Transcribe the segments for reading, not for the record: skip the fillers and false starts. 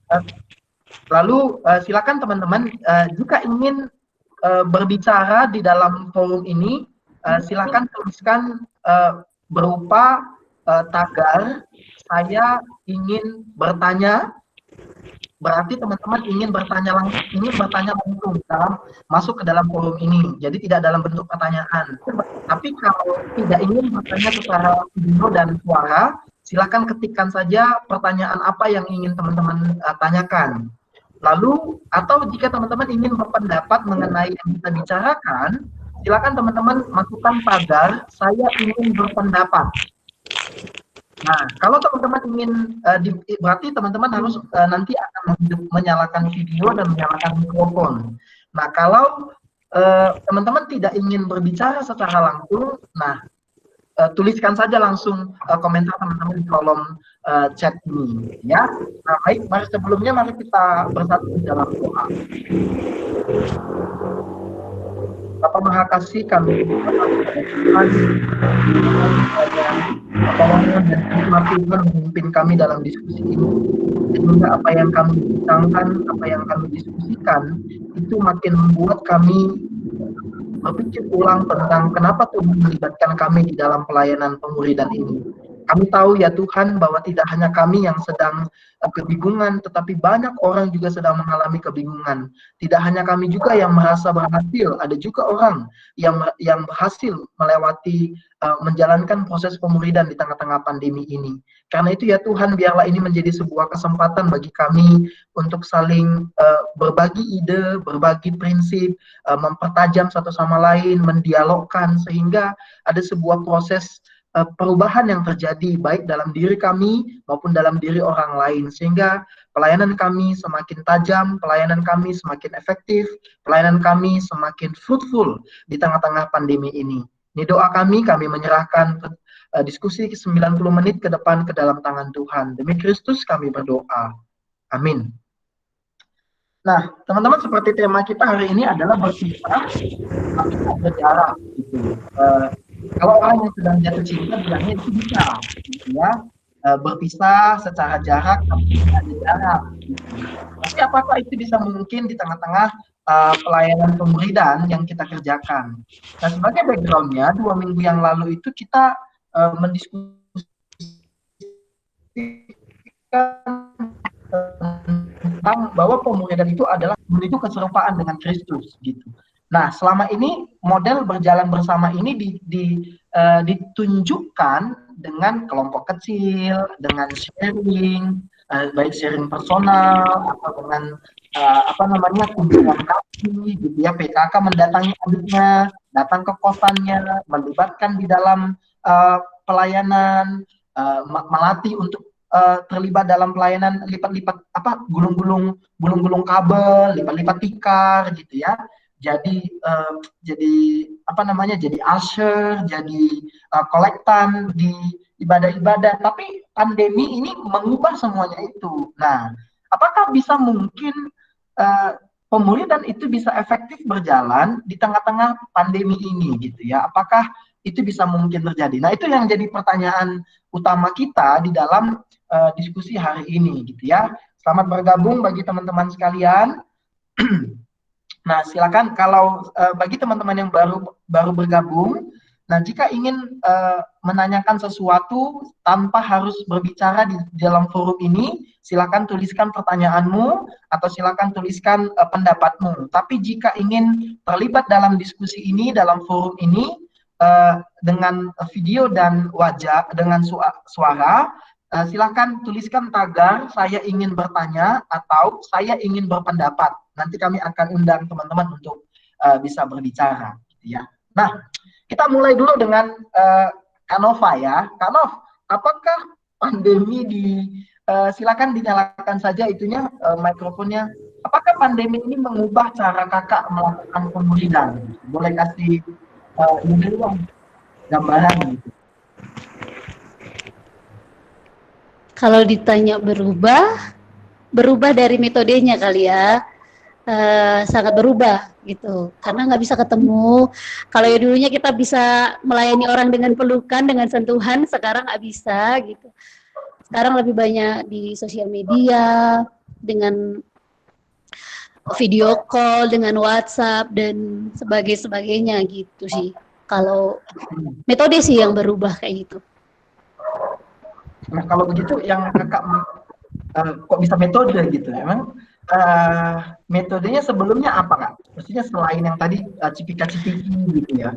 Uh, Lalu silakan teman-teman jika ingin berbicara di dalam forum ini, silakan tuliskan berupa tagar saya ingin bertanya. Berarti teman-teman ingin bertanya langsung dalam masuk ke dalam forum ini. Jadi tidak dalam bentuk pertanyaan. Tapi kalau tidak ingin bertanya secara video dan suara, silakan ketikkan saja pertanyaan apa yang ingin teman-teman tanyakan. Lalu atau jika teman-teman ingin berpendapat mengenai yang kita bicarakan, silakan teman-teman masukkan tagar saya ingin berpendapat. Nah, kalau teman-teman ingin berarti teman-teman harus nanti akan menyalakan video dan menyalakan mikrofon. Nah, kalau teman-teman tidak ingin berbicara secara langsung, nah tuliskan saja langsung komentar teman-teman di kolom chat ini, ya. Nah, baik, sebelumnya mari kita bersatu di dalam doa. Bapa Maha Kasih, kami Tuhan dan hikmat Tuhan memimpin kami dalam diskusi ini, sehingga apa yang kami bincangkan, apa yang kami diskusikan itu makin membuat kami berpikir ulang tentang kenapa Tuhan melibatkan kami di dalam pelayanan pemuridan ini. Kami tahu ya Tuhan bahwa tidak hanya kami yang sedang kebingungan, tetapi banyak orang juga sedang mengalami kebingungan. Tidak hanya kami juga yang merasa berhasil, ada juga orang yang berhasil melewati menjalankan proses pemuridan di tengah-tengah pandemi ini. Karena itu ya Tuhan, biarlah ini menjadi sebuah kesempatan bagi kami untuk saling berbagi ide, berbagi prinsip, mempertajam satu sama lain, mendialogkan, sehingga ada sebuah proses perubahan yang terjadi baik dalam diri kami maupun dalam diri orang lain, sehingga pelayanan kami semakin tajam, pelayanan kami semakin efektif, pelayanan kami semakin fruitful di tengah-tengah pandemi ini. Ini doa kami menyerahkan diskusi 90 menit ke depan ke dalam tangan Tuhan. Demi Kristus kami berdoa. Amin. Nah, teman-teman, seperti tema kita hari ini adalah berpisah tapi tak berjarak gitu. Kalau orang yang sedang jatuh cinta bilangnya itu bisa, gitu ya, berpisah secara jarak tapi tidak ada jarak. Gitu. Tapi apakah itu bisa mungkin di tengah-tengah pelayanan pemuridan yang kita kerjakan? Nah, sebagai backgroundnya, 2 minggu yang lalu itu kita mendiskusikan tentang bahwa pemuridan itu adalah menuju keserupaan dengan Kristus, gitu. Nah, selama ini model berjalan bersama ini ditunjukkan dengan kelompok kecil, dengan sharing, baik sharing personal atau dengan kunjungan kaki, gitu ya. PKK mendatangi adiknya, datang ke kosannya, melibatkan di dalam pelayanan, melatih untuk terlibat dalam pelayanan lipat-lipat gulung-gulung kabel, lipat-lipat tikar, gitu ya. Jadi jadi usher, jadi kolektan di ibadah-ibadah. Tapi pandemi ini mengubah semuanya itu. Nah, apakah bisa mungkin pemuridan itu bisa efektif berjalan di tengah-tengah pandemi ini, gitu ya? Apakah itu bisa mungkin terjadi? Nah, itu yang jadi pertanyaan utama kita di dalam diskusi hari ini, gitu ya. Selamat bergabung bagi teman-teman sekalian. Nah, silakan kalau bagi teman-teman yang baru bergabung, nah jika ingin menanyakan sesuatu tanpa harus berbicara di dalam forum ini, silakan tuliskan pertanyaanmu atau silakan tuliskan pendapatmu. Tapi jika ingin terlibat dalam diskusi ini, dalam forum ini dengan video dan wajah, dengan suara, silakan tuliskan tagar saya ingin bertanya atau saya ingin berpendapat. Nanti kami akan undang teman-teman untuk bisa berbicara, gitu ya. Nah, kita mulai dulu dengan Kak Nova ya. Kak Nov, apakah pandemi silakan dinyalakan saja itunya mikrofonnya. Apakah pandemi ini mengubah cara kakak melakukan pemuridan? Boleh kasih gambaran gitu. Kalau ditanya berubah dari metodenya kali ya. Sangat berubah gitu, karena nggak bisa ketemu. Kalau ya dulunya kita bisa melayani orang dengan pelukan, dengan sentuhan, sekarang nggak bisa gitu. Sekarang lebih banyak di sosial media, dengan video call, dengan WhatsApp dan sebagainya gitu sih. Kalau metode sih yang berubah kayak gitu. Nah, kalau begitu yang kakak kok bisa metode gitu? Emang metodenya sebelumnya apa kak? Maksudnya selain yang tadi cipika-cipiki gitu ya?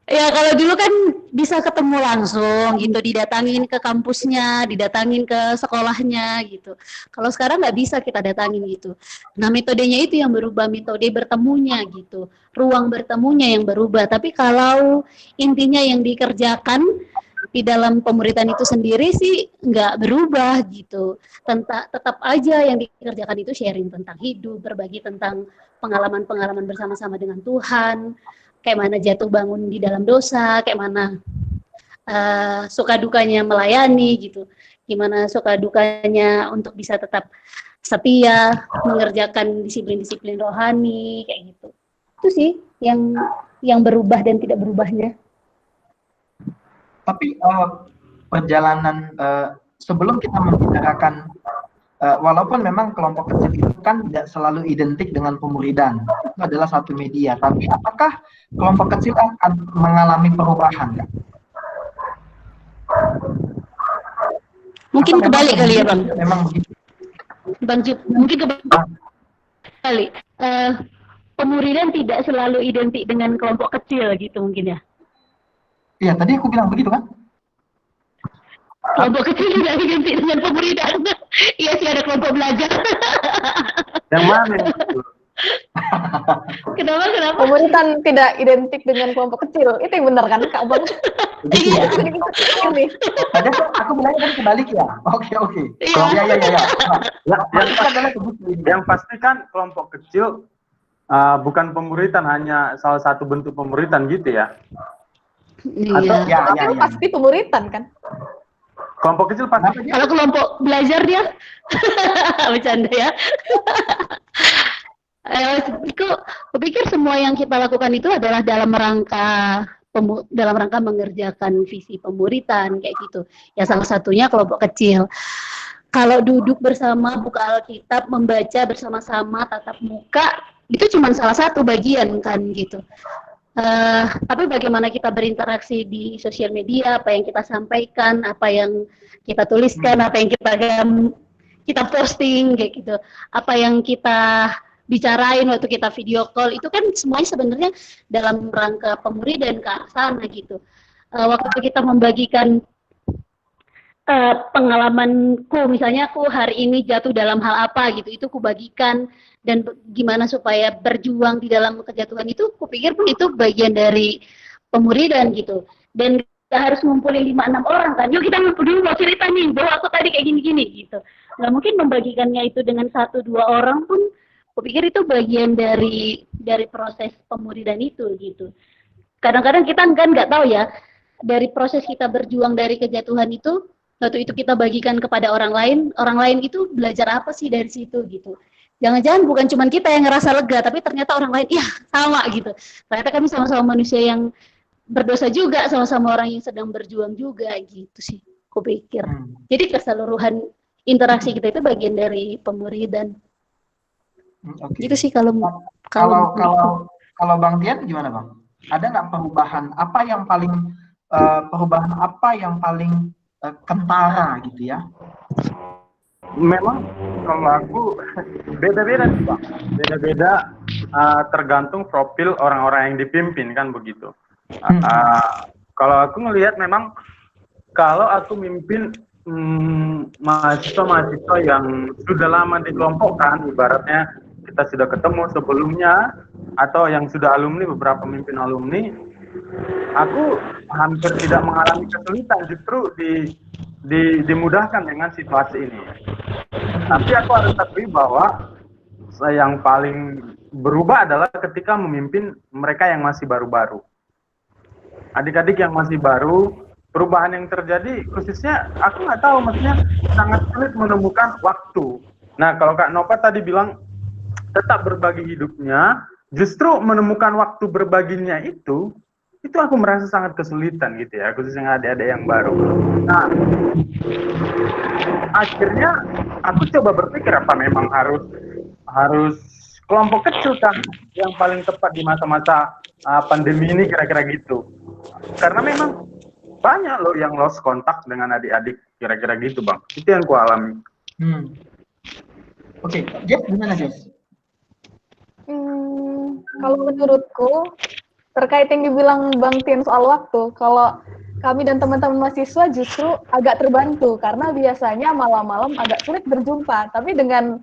Ya kalau dulu kan bisa ketemu langsung gitu, didatangin ke kampusnya, didatangin ke sekolahnya gitu. Kalau sekarang nggak bisa kita datangin gitu. Nah metodenya itu yang berubah, metode bertemunya gitu. Ruang bertemunya yang berubah. Tapi kalau intinya yang dikerjakan di dalam pemuritan itu sendiri sih nggak berubah gitu. Tetap aja yang dikerjakan itu sharing tentang hidup, berbagi tentang pengalaman-pengalaman bersama-sama dengan Tuhan, kayak mana jatuh bangun di dalam dosa, kayak mana suka dukanya melayani gitu, gimana suka dukanya untuk bisa tetap setia mengerjakan disiplin-disiplin rohani kayak gitu. Itu sih yang berubah dan tidak berubahnya. Tapi perjalanan sebelum kita membicarakan walaupun memang kelompok kecil itu kan tidak selalu identik dengan pemuridan, itu adalah satu media. Tapi apakah kelompok kecil akan mengalami perubahan? Kak? Mungkin kebalik kali ya bang. Memang begitu. Bang Jup, mungkin kebalik. Pemuridan tidak selalu identik dengan kelompok kecil gitu mungkin ya. Iya, tadi aku bilang begitu kan? Kelompok kecil tidak identik dengan pemuridan. Iya sih ada kelompok belajar. Yang mana? Kenapa? Pemuritan tidak identik dengan kelompok kecil. Itu yang benar kan, Kak Bang? Iya. Ini. Tadi aku bilang kan kebalik ya. Oke. Iya. Iya. Yang pasti kan kelompok kecil bukan pemuritan, hanya salah satu bentuk pemuritan gitu ya. Iya. Tapi pasti pemuritan kan? Kelompok kecil pasti. Kalau kelompok belajar dia, bercanda ya. Aku pikir semua yang kita lakukan itu adalah dalam rangka mengerjakan visi pemuritan kayak gitu. Ya salah satunya kelompok kecil. Kalau duduk bersama, buka Alkitab, membaca bersama-sama, tatap muka, itu cuma salah satu bagian kan gitu. Tapi bagaimana kita berinteraksi di sosial media, apa yang kita sampaikan, apa yang kita tuliskan, apa yang kita posting kayak gitu, apa yang kita bicarain waktu kita video call, itu kan semuanya sebenarnya dalam rangka pemuridan ke arah sana gitu. Waktu kita membagikan pengalamanku, misalnya aku hari ini jatuh dalam hal apa gitu, itu aku bagikan, dan gimana supaya berjuang di dalam kejatuhan itu, aku pikir pun itu bagian dari pemuridan gitu. Dan kita harus ngumpulin 5-6 orang kan, yuk kita dulu mau cerita nih bahwa aku tadi kayak gini-gini gitu. Nggak mungkin membagikannya itu dengan 1-2 orang pun, aku pikir itu bagian dari proses pemuridan itu gitu. Kadang-kadang kita kan nggak tahu ya, dari proses kita berjuang dari kejatuhan itu, waktu itu kita bagikan kepada orang lain itu belajar apa sih dari situ gitu. Jangan-jangan bukan cuma kita yang ngerasa lega, tapi ternyata orang lain, ya sama gitu. Ternyata kami sama-sama manusia yang berdosa juga, sama-sama orang yang sedang berjuang juga gitu sih, aku pikir. Jadi keseluruhan interaksi kita itu bagian dari pemuridan. Okay. Gitu sih kalau Bang Tian gimana Bang? Ada nggak perubahan? Perubahan apa yang paling kentara gitu ya? Memang kalau aku beda-beda sih Bang. Beda-beda tergantung profil orang-orang yang dipimpin kan begitu. Kalau aku ngelihat memang kalau aku mimpin mahasiswa-mahasiswa yang sudah lama dikelompokkan, ibaratnya kita sudah ketemu sebelumnya atau yang sudah alumni, beberapa pemimpin alumni, aku hampir tidak mengalami kesulitan, justru dimudahkan dengan situasi ini. Tapi aku harus akui bahwa yang paling berubah adalah ketika memimpin mereka yang masih baru-baru. Adik-adik yang masih baru, perubahan yang terjadi khususnya aku nggak tahu, maksudnya sangat sulit menemukan waktu. Nah kalau Kak Nova tadi bilang tetap berbagi hidupnya, justru menemukan waktu berbaginya itu itu aku merasa sangat kesulitan gitu ya, khususnya adik-adik yang baru. Nah, akhirnya aku coba berpikir apa memang harus kelompok kecil kan yang paling tepat di masa-masa pandemi ini, kira-kira gitu. Karena memang banyak loh yang lost kontak dengan adik-adik, kira-kira gitu Bang. Itu yang ku alami. Oke, Jeff gimana Jeff? Kalau menurutku terkait yang dibilang Bang Tien soal waktu, kalau kami dan teman-teman mahasiswa justru agak terbantu karena biasanya malam-malam agak sulit berjumpa, tapi dengan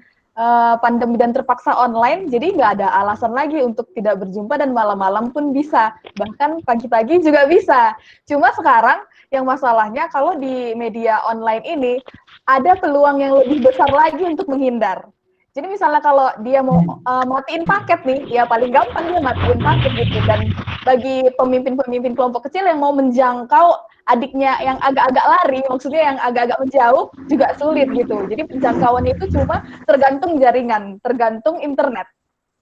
pandemi dan terpaksa online, jadi nggak ada alasan lagi untuk tidak berjumpa dan malam-malam pun bisa, bahkan pagi-pagi juga bisa. Cuma sekarang yang masalahnya kalau di media online ini ada peluang yang lebih besar lagi untuk menghindar. Jadi misalnya kalau dia mau matiin paket nih, ya paling gampang dia matiin paket gitu. Dan bagi pemimpin-pemimpin kelompok kecil yang mau menjangkau adiknya yang agak-agak lari, maksudnya yang agak-agak menjauh, juga sulit gitu. Jadi penjangkauan itu cuma tergantung jaringan, tergantung internet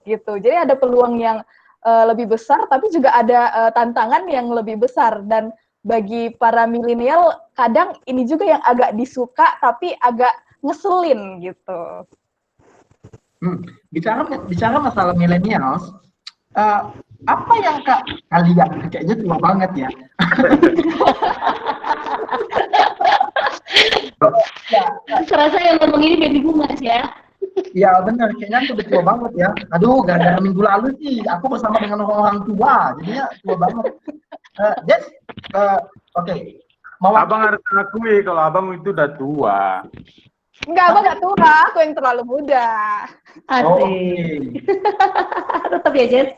gitu. Jadi ada peluang yang lebih besar, tapi juga ada tantangan yang lebih besar. Dan bagi para milenial, kadang ini juga yang agak disuka, tapi agak ngeselin gitu. Bicara masalah millennials, apa yang kalian kayaknya tua banget ya? Serasa yang ngomong ini baby boomers ya. Ya benar, kayaknya aku udah tua banget ya. Aduh, gara-gara minggu lalu sih aku bersama dengan orang tua, jadinya tua banget. Jess, oke. Abang harus akui kalau abang itu udah tua. Enggak, abang nggak tua, aku yang terlalu muda. Asik. Tetap ya, Jess.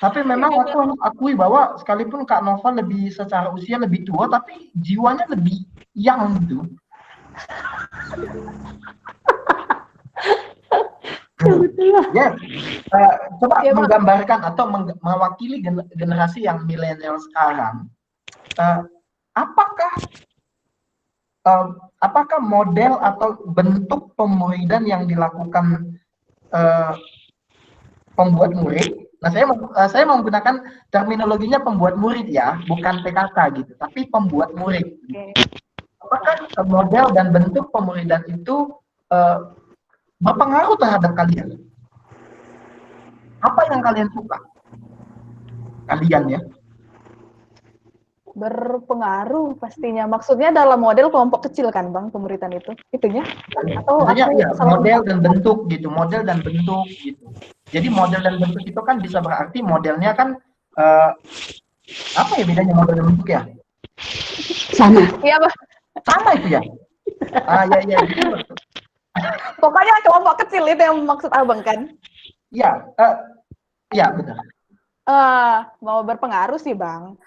Tapi memang aku akui bahwa sekalipun Kak Nova secara usia lebih tua, tapi jiwanya lebih young gitu. Ya, coba menggambarkan atau mewakili generasi yang milenial sekarang. Apakah model atau bentuk pemuridan yang dilakukan pembuat murid? Nah, saya mau menggunakan terminologinya pembuat murid ya, bukan PKK gitu, tapi pembuat murid. Apakah model dan bentuk pemuridan itu berpengaruh terhadap kalian? Apa yang kalian suka? Kalian ya? Berpengaruh pastinya. Maksudnya dalam model kelompok kecil kan, Bang, pemuridan itu? Itunya? Atau ya, model dan bentuk gitu, model dan bentuk gitu. Jadi model dan bentuk itu kan bisa berarti modelnya kan apa ya bedanya model dan bentuk ya? Sama. Iya, Bang. Sama itu ya? Ya. Gitu. Pokoknya kelompok kecil itu yang maksud abang kan? Iya, benar. Mau berpengaruh sih Bang.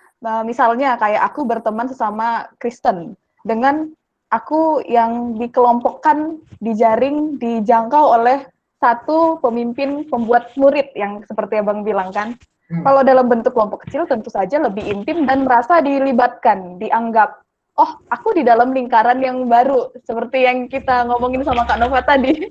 Misalnya kayak aku berteman sesama Kristen, dengan aku yang dikelompokkan, dijaring, dijangkau oleh satu pemimpin pembuat murid yang seperti abang bilang kan. Kalau dalam bentuk kelompok kecil tentu saja lebih intim dan merasa dilibatkan, dianggap, oh aku di dalam lingkaran yang baru, seperti yang kita ngomongin sama Kak Nova tadi.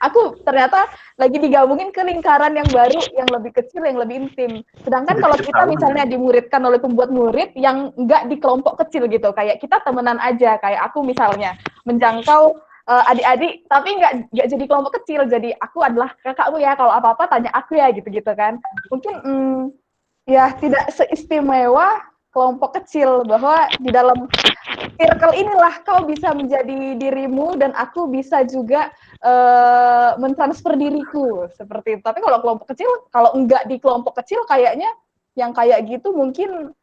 Aku ternyata lagi digabungin ke lingkaran yang baru, yang lebih kecil, yang lebih intim. Sedangkan kalau kita misalnya dimuridkan oleh pembuat murid yang nggak di kelompok kecil gitu, kayak kita temenan aja, kayak aku misalnya menjangkau adik-adik, tapi nggak jadi kelompok kecil, jadi aku adalah kakakmu ya, kalau apa-apa tanya aku ya, gitu-gitu kan. Mungkin ya tidak seistimewa kelompok kecil, bahwa di dalam circle inilah kau bisa menjadi dirimu dan aku bisa juga mentransfer diriku, seperti itu. Tapi kalau kelompok kecil, kalau enggak di kelompok kecil kayaknya yang kayak gitu mungkin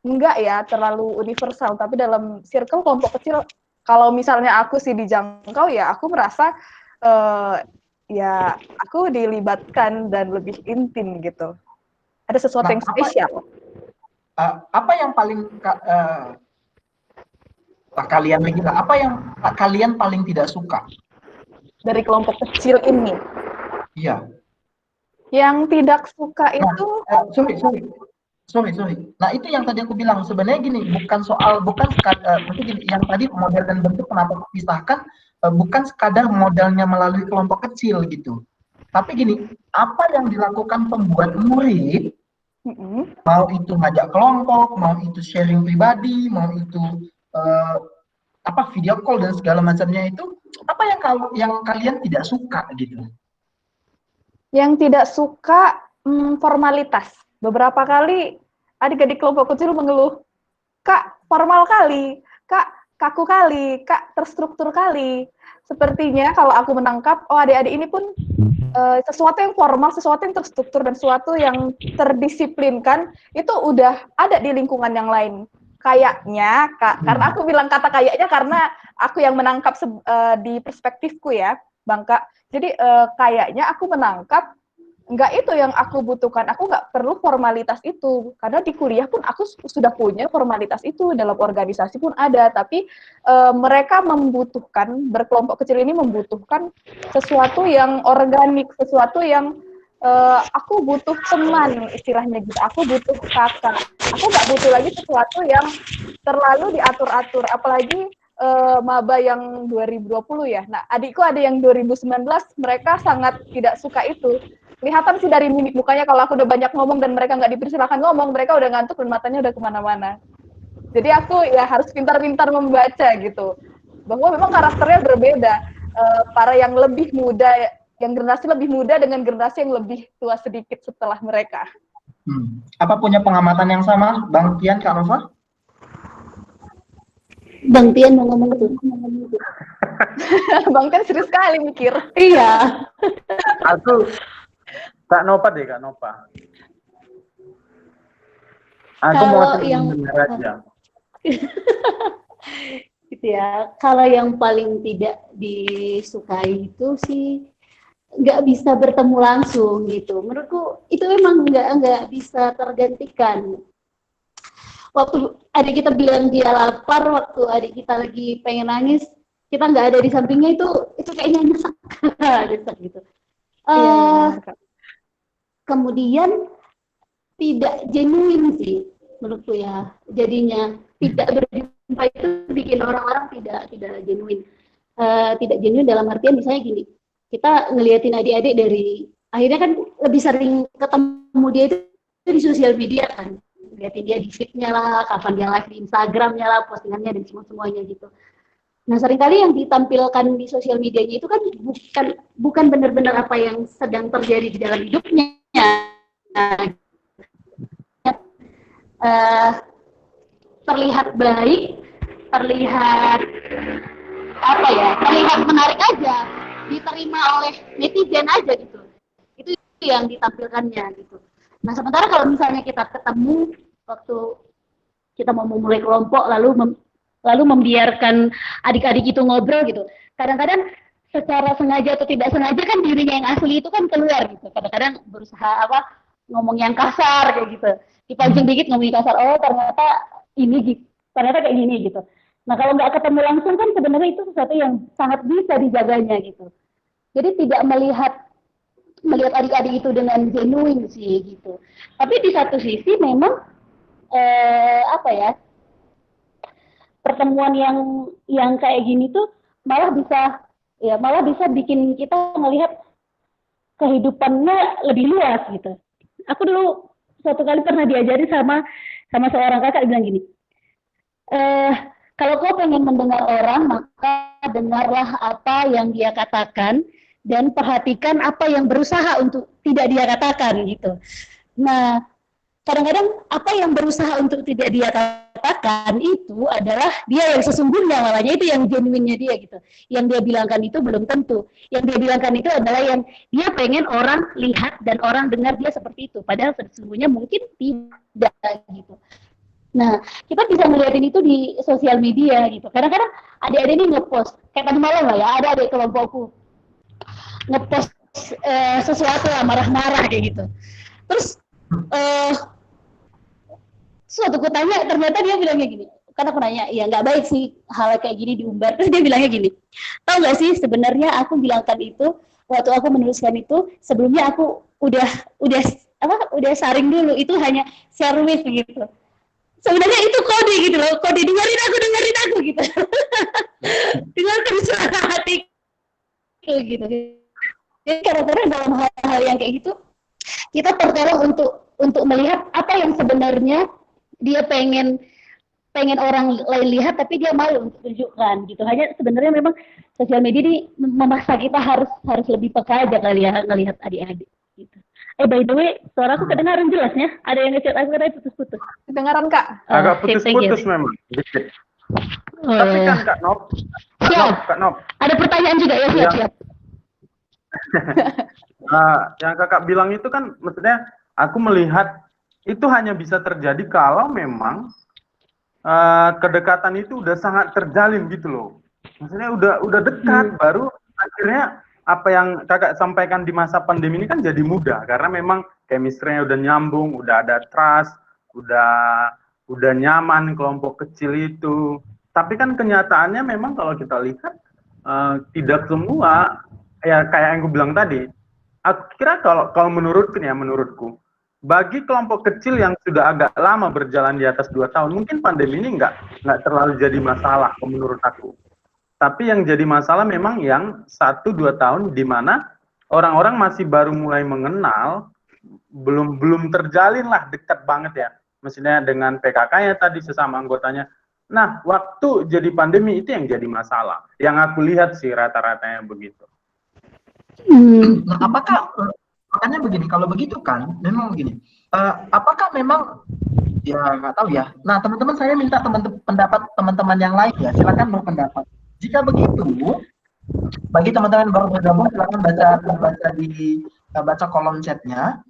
enggak ya terlalu universal, tapi dalam circle kelompok kecil, kalau misalnya aku sih dijangkau ya aku merasa ya aku dilibatkan dan lebih intim gitu. Ada sesuatu yang spesial. Apa yang paling kalian lagi lah? Apa yang kalian paling tidak suka dari kelompok kecil ini? Iya. Yang tidak suka itu. Sorry. Nah itu yang tadi aku bilang, sebenarnya gini, bukan gini, yang tadi model dan bentuk kenapa aku pisahkan, bukan sekadar modelnya melalui kelompok kecil gitu, tapi gini, apa yang dilakukan pembuat murid Mau itu ngajak kelompok, mau itu sharing pribadi, mau itu video call dan segala macamnya itu, apa yang kalian tidak suka gitu? Yang tidak suka formalitas. Beberapa kali adik-adik kelompok kecil mengeluh, Kak, formal kali, Kak, kaku kali, Kak, terstruktur kali. Sepertinya kalau aku menangkap, adik-adik ini pun sesuatu yang formal, sesuatu yang terstruktur, dan sesuatu yang terdisiplinkan, itu udah ada di lingkungan yang lain. Kayaknya, karena aku bilang kata kayaknya karena aku yang menangkap di perspektifku ya, Bang Kak. Jadi kayaknya aku menangkap nggak itu yang aku butuhkan. Aku nggak perlu formalitas itu. Karena di kuliah pun aku sudah punya formalitas itu. Dalam organisasi pun ada. Tapi mereka membutuhkan, berkelompok kecil ini membutuhkan sesuatu yang organik, sesuatu yang aku butuh teman, istilahnya gitu. Aku butuh kakak. Aku nggak butuh lagi sesuatu yang terlalu diatur-atur. Apalagi maba yang 2020 ya. Nah, adikku ada yang 2019, mereka sangat tidak suka itu. Kelihatan sih dari mimik mukanya kalau aku udah banyak ngomong dan mereka nggak dipersilakan ngomong, mereka udah ngantuk dan matanya udah kemana-mana. Jadi aku ya harus pintar-pintar membaca gitu. Bahwa memang karakternya berbeda. Para yang lebih muda, yang generasi lebih muda dengan generasi yang lebih tua sedikit setelah mereka. Apa punya pengamatan yang sama, Bang Tian, Kak Nova? Bang Tian mau ngomong tuh. Bang Tian serius sekali mikir. Iya. Aku Kak Nova deh, Kak Nova. Aku mau yang dengar aja. Gitu ya. Kalau yang paling tidak disukai itu sih nggak bisa bertemu langsung gitu. Menurutku itu memang nggak bisa tergantikan. Waktu adik kita bilang dia lapar, waktu adik kita lagi pengen nangis, kita nggak ada di sampingnya, itu kayaknya nyesek gitu. Kemudian tidak genuine sih menurutku ya, jadinya tidak berjumpa itu bikin orang-orang tidak genuine. Tidak genuine dalam artian misalnya gini, kita ngeliatin adik-adik dari akhirnya kan lebih sering ketemu dia itu di sosial media kan, ngeliatin dia di feed-nya lah, kapan dia live di Instagram-nya lah, postingannya dan semuanya gitu. Nah, seringkali yang ditampilkan di sosial medianya itu kan bukan benar-benar apa yang sedang terjadi di dalam hidupnya. Terlihat baik, terlihat menarik aja, diterima oleh netizen aja gitu. Itu yang ditampilkannya gitu. Nah, sementara kalau misalnya kita ketemu waktu kita mau memulai kelompok lalu membiarkan adik-adik itu ngobrol gitu. Kadang-kadang secara sengaja atau tidak sengaja kan dirinya yang asli itu kan keluar gitu. Kadang-kadang berusaha ngomong yang kasar kayak gitu. Dipancing dikit ngomong kasar, ternyata kayak gini gitu. Nah, kalau nggak ketemu langsung kan sebenarnya itu sesuatu yang sangat bisa dijaganya gitu. Jadi tidak melihat adik-adik itu dengan genuine sih gitu. Tapi di satu sisi memang pertemuan yang kayak gini tuh malah bisa bikin kita melihat kehidupannya lebih luas gitu. Aku dulu suatu kali pernah diajari sama seorang kakak, bilang gini, kalau kau pengen mendengar orang, maka dengarlah apa yang dia katakan dan perhatikan apa yang berusaha untuk tidak dia katakan gitu. Nah, kadang-kadang apa yang berusaha untuk tidak dia katakan itu adalah dia yang sesungguhnya, malahnya itu yang genuine-nya dia gitu. Yang dia bilangkan itu belum tentu. Yang dia bilangkan itu adalah yang dia pengen orang lihat dan orang dengar dia seperti itu. Padahal sesungguhnya mungkin tidak gitu. Nah, kita bisa melihat itu di sosial media gitu. Kadang-kadang adik-adik ini ngepost, kayak tadi malam lah ya, ada adik kelompokku ngepost sesuatu lah, marah-marah kayak gitu. Terus suatu aku tanya, ternyata dia bilangnya gini, kan aku nanya, ya nggak baik sih hal kayak gini diumbar. Terus dia bilangnya gini, tahu nggak sih sebenarnya aku bilangkan itu waktu aku menuliskan itu, sebelumnya aku udah saring dulu, itu hanya share with gitu. Sebenarnya itu kode gitu loh, kode dengerin aku gitu. Dengarkan suara hatiku gitu. Jadi kadang-kadang dalam hal-hal yang kayak gitu, kita tertolong untuk melihat apa yang sebenarnya dia pengen orang lain lihat, tapi dia malu untuk tunjukkan gitu. Hanya sebenarnya memang sosial media ini memaksa kita harus lebih peka aja kali ya ngelihat adik-adik gitu. By the way, suara aku kedengaran jelasnya? Ada yang ngechat aku tadi putus-putus. Kedengaran Kak? Agak Oke, thank you. putus-putus memang. Dikit. Oh, Tapi ya. kan Kak Nop, Siap. Ada pertanyaan juga ya, siap. Yang kakak bilang itu kan maksudnya aku melihat itu hanya bisa terjadi kalau memang kedekatan itu udah sangat terjalin gitu loh. Maksudnya udah dekat, baru akhirnya apa yang kakak sampaikan di masa pandemi ini kan jadi mudah karena memang chemistry-nya udah nyambung, udah ada trust, udah nyaman kelompok kecil itu. Tapi kan kenyataannya memang kalau kita lihat tidak semua ya kayak yang gue bilang tadi. Aku kira kalau menurutku bagi kelompok kecil yang sudah agak lama berjalan di atas 2 tahun, mungkin pandemi ini nggak terlalu jadi masalah menurut aku. Tapi yang jadi masalah memang yang 1-2 tahun di mana orang-orang masih baru mulai mengenal, belum terjalin lah dekat banget ya. Maksudnya dengan PKK-nya tadi sesama anggotanya. Nah, waktu jadi pandemi itu yang jadi masalah. Yang aku lihat sih rata-ratanya begitu. Nah, apakah makanya begini, kalau begitu kan memang begini, apakah memang ya nggak tahu ya. Nah, teman-teman, saya minta pendapat teman-teman yang lain ya, silakan berpendapat. Jika begitu, bagi teman-teman yang baru bergabung, silakan baca kolom chatnya.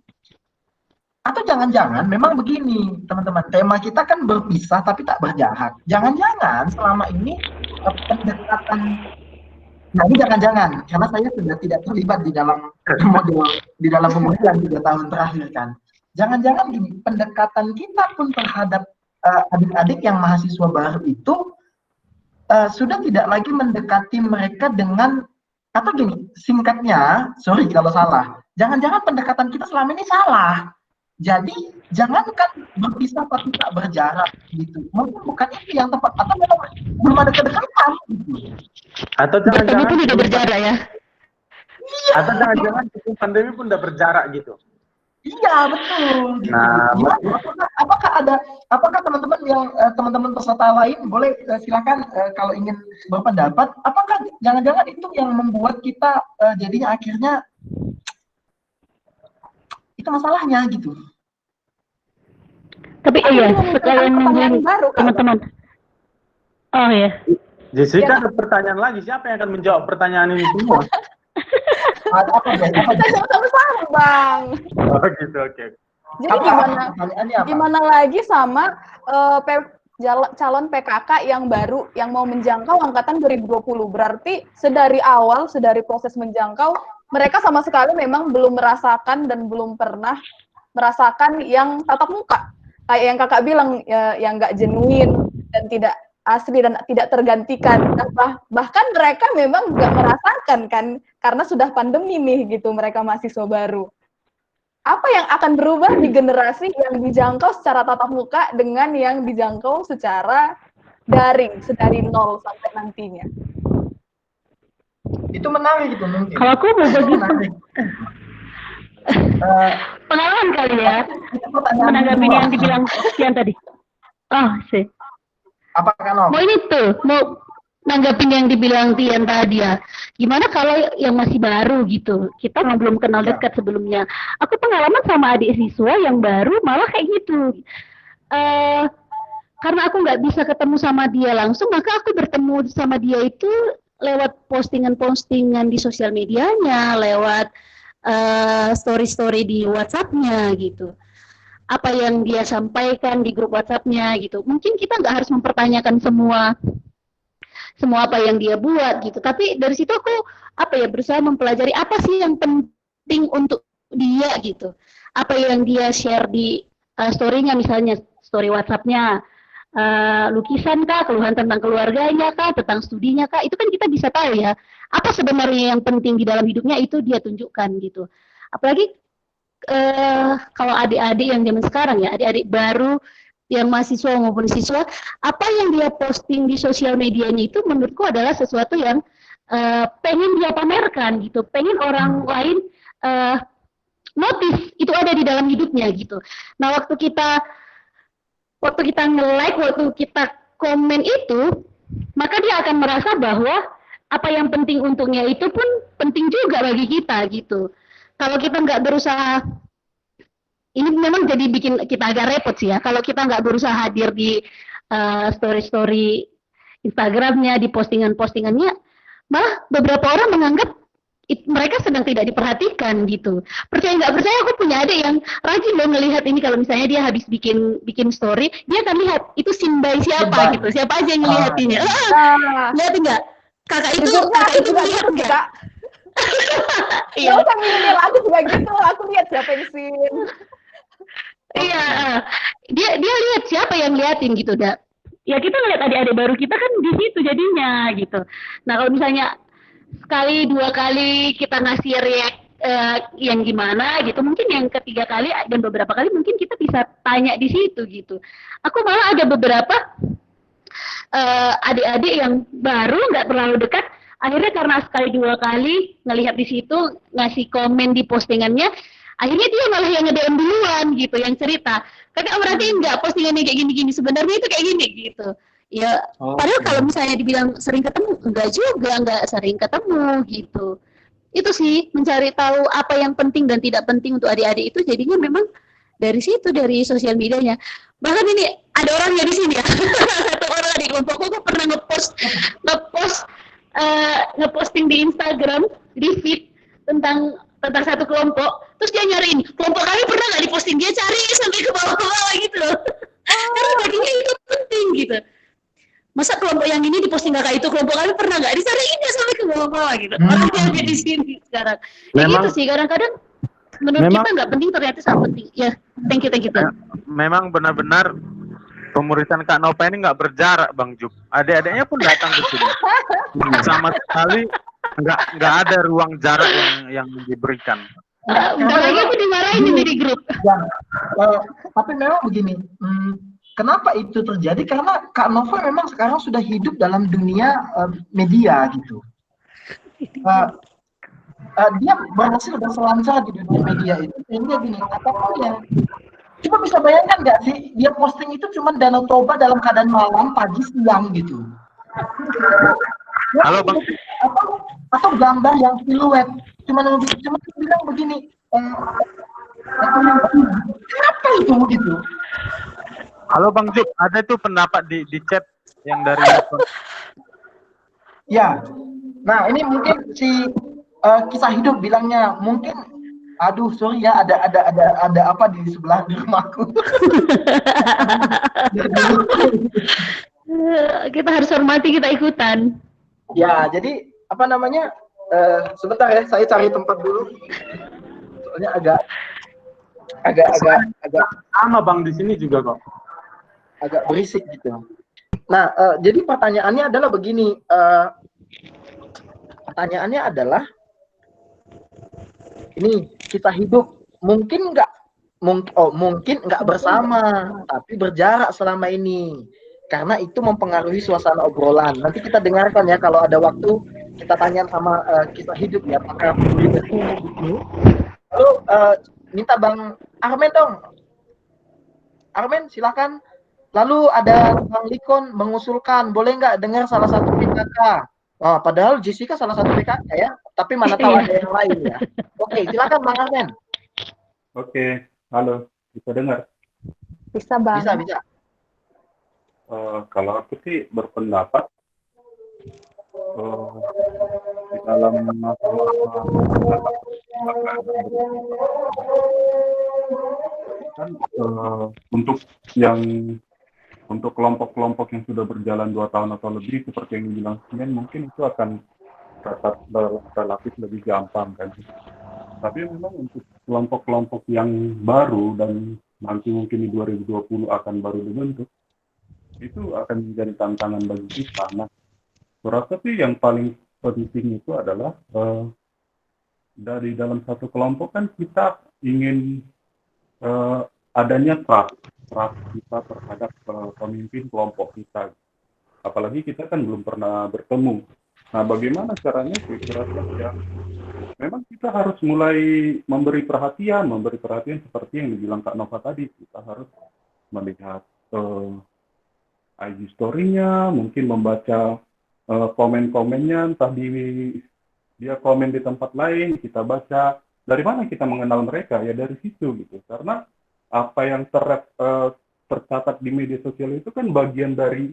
Atau jangan-jangan memang begini, teman-teman, tema kita kan berpisah tapi tak berjarak. Jangan-jangan selama ini pendekatan. Nah, ini jangan-jangan, karena saya sudah tidak terlibat di dalam model, di dalam pemilihan 3 tahun terakhir kan. Jangan-jangan gini, pendekatan kita pun terhadap adik-adik yang mahasiswa baru itu sudah tidak lagi mendekati mereka dengan, atau gini, singkatnya, sorry kalau salah, jangan-jangan pendekatan kita selama ini salah. Jadi, jangankan berpisah tapi tak berjarak gitu. Mungkin bukan itu yang tepat, atau memang belum ada kedekatan gitu. Atau jangan-jangan udah berjarak ya. Iya. Atau jangan-jangan pandemi pun udah berjarak gitu. Iya, betul. Gitu. Nah, apakah teman-teman yang teman-teman peserta lain boleh silakan kalau ingin berpendapat, apakah jangan-jangan itu yang membuat kita jadinya akhirnya itu masalahnya gitu. Tapi iya, sekalian nungguin teman-teman. Oh ya. Jessica ada pertanyaan lagi, siapa yang akan menjawab pertanyaan ini semua? Kita sama-sama, Bang. Oh gitu, oke. Jadi gimana lagi sama calon PKK yang baru yang mau menjangkau angkatan 2020? Berarti sedari proses menjangkau, mereka sama sekali memang belum merasakan dan belum pernah merasakan yang tatap muka. Kayak yang kakak bilang, ya, yang nggak genuine dan tidak asli dan tidak tergantikan. Bahkan mereka memang nggak merasakan kan, karena sudah pandemi nih gitu, mereka mahasiswa baru. Apa yang akan berubah di generasi yang dijangkau secara tatap muka dengan yang dijangkau secara daring, sedari 0 sampai nantinya? Itu menarik itu mungkin. Kalau aku mau begitu. Pengalaman kali ya. Menanggapi yang dibilang Tian tadi. Oh, sih. Apa kan? Mau ini tuh, mau nanggapin yang dibilang Tian tadi ya. Gimana kalau yang masih baru gitu, kita belum kenal dekat sebelumnya. Aku pengalaman sama adik siswa yang baru malah kayak gitu. Karena aku nggak bisa ketemu sama dia langsung, maka aku bertemu sama dia itu lewat postingan-postingan di sosial medianya, lewat story-story di WhatsApp-nya gitu. Apa yang dia sampaikan di grup WhatsApp-nya gitu. Mungkin kita nggak harus mempertanyakan semua apa yang dia buat gitu. Tapi dari situ aku berusaha mempelajari apa sih yang penting untuk dia gitu. Apa yang dia share di story-nya, misalnya story WhatsApp-nya, lukisan kah, keluhan tentang keluarganya kah, tentang studinya kah, itu kan kita bisa tahu ya. Apa sebenarnya yang penting di dalam hidupnya itu dia tunjukkan gitu. Apalagi kalau adik-adik yang zaman sekarang ya, adik-adik baru yang mahasiswa maupun siswa, apa yang dia posting di sosial medianya itu menurutku adalah sesuatu yang pengen dia pamerkan gitu, pengen orang lain notice itu ada di dalam hidupnya gitu. Nah, waktu kita nge-like, waktu kita komen itu, maka dia akan merasa bahwa apa yang penting untuknya itu pun penting juga bagi kita gitu. Kalau kita nggak berusaha, ini memang jadi bikin kita agak repot sih ya. Kalau kita nggak berusaha hadir di story-story Instagramnya, di postingan-postingannya, malah beberapa orang menganggap mereka sedang tidak diperhatikan gitu. Percaya nggak percaya, aku punya adik yang rajin loh ngelihat ini. Kalau misalnya dia habis bikin story, dia akan lihat itu simbai siapa gitu, siapa aja yang ngeliatinnya. Lihat nggak? Kakak itu melihat nggak? Kak. Iya. Gak usah milih, aku juga gitu. Aku lihat siapa yang sin. Iya, dia lihat siapa yang liatin gitu, dah. Ya kita ngeliat adik-adik baru kita kan di situ jadinya gitu. Nah kalau misalnya sekali dua kali kita ngasih react yang gimana gitu, mungkin yang ketiga kali dan beberapa kali mungkin kita bisa tanya di situ gitu. Aku malah ada beberapa adik-adik yang baru nggak terlalu dekat, akhirnya karena sekali dua kali ngelihat di situ ngasih komen di postingannya, akhirnya dia malah yang nge-DM duluan gitu, yang cerita, kakak merhatiin nggak postingannya kayak gini-gini, sebenarnya itu kayak gini gitu. Ya, padahal kalau misalnya dibilang sering ketemu, enggak juga, enggak sering ketemu gitu. Itu sih, mencari tahu apa yang penting dan tidak penting untuk adik-adik itu jadinya memang dari situ, dari sosial medianya. Bahkan ini ada orangnya di sini ya. Satu orang di kelompokku kok pernah ngeposting di Instagram, di feed tentang satu kelompok, terus dia nyariin kelompok kami pernah nggak diposting, dia cari sampai ke bawah-bawah gitu loh. Karena baginya itu penting gitu. Masa kelompok yang ini diposting kakak itu, kelompok kami pernah nggak, dicariin dia sampai ke bawah-bawah gitu. Orangnya ada di sini sekarang. Ya gitu sih, kadang-kadang menurut kita nggak penting, ternyata sangat penting. Ya, thank you. Memang benar-benar pemurisan Kak Nova ini nggak berjarak, Bang Juk. Adik-adiknya pun datang ke sini. Sama sekali nggak ada ruang jarak yang diberikan. Udah lagi aku dimarahin ini di grup. Tapi memang begini, kenapa itu terjadi? Karena Kak Nova memang sekarang sudah hidup dalam dunia media gitu. Dia berhasil berselancar di dunia media itu, sehingga gini, apapun yang coba bisa bayangkan nggak sih, dia posting itu cuma Danau Toba dalam keadaan malam, pagi, siang gitu. Halo Bang. Atau gambar yang siluet, cuma bilang begini, apa itu gitu. Halo Bang Juk, ada tuh pendapat di chat yang dari ya. Nah ini mungkin si kisah hidup bilangnya, mungkin aduh sorry ya, ada apa di sebelah di rumahku. Kita harus hormati, kita ikutan. Ya, jadi apa namanya? Sebentar ya, saya cari tempat dulu. Soalnya agak sama Bang di sini juga kok. Agak berisik gitu. Nah, jadi pertanyaannya adalah begini. Pertanyaannya adalah ini, kita hidup mungkin nggak bersama, tapi berjarak selama ini. Karena itu mempengaruhi suasana obrolan. Nanti kita dengarkan ya, kalau ada waktu kita tanya sama kisah hidup ya, pakar gitu. Lalu minta Bang Armen dong. Armen silakan. Lalu ada Bang Likon mengusulkan, boleh nggak dengar salah satu PKK? Oh, padahal Jessica salah satu PKK ya, tapi mana tahu ada yang lain ya. Oke, silakan Bang Armen. Oke, halo, bisa dengar? Bisa Bang. Bisa. Kalau aku sih berpendapat di dalam masalah kan untuk kelompok-kelompok yang sudah berjalan 2 tahun atau lebih, seperti yang dibilang Semen, mungkin itu akan relatif lebih gampang kan. Tapi memang untuk kelompok-kelompok yang baru dan nanti mungkin di 2020 akan baru dibentuk, itu akan menjadi tantangan bagi kita. Nah, berarti sih yang paling penting itu adalah dari dalam satu kelompok kan kita ingin adanya trust kita terhadap pemimpin kelompok kita. Apalagi kita kan belum pernah bertemu. Nah, bagaimana caranya? Kira-kira ya, memang kita harus mulai memberi perhatian seperti yang dibilang Kak Nova tadi. Kita harus melihat IG story-nya, mungkin membaca komen-komennya, entah dia komen di tempat lain, kita baca. Dari mana kita mengenal mereka? Ya dari situ gitu. Karena apa yang tercatat di media sosial itu kan bagian dari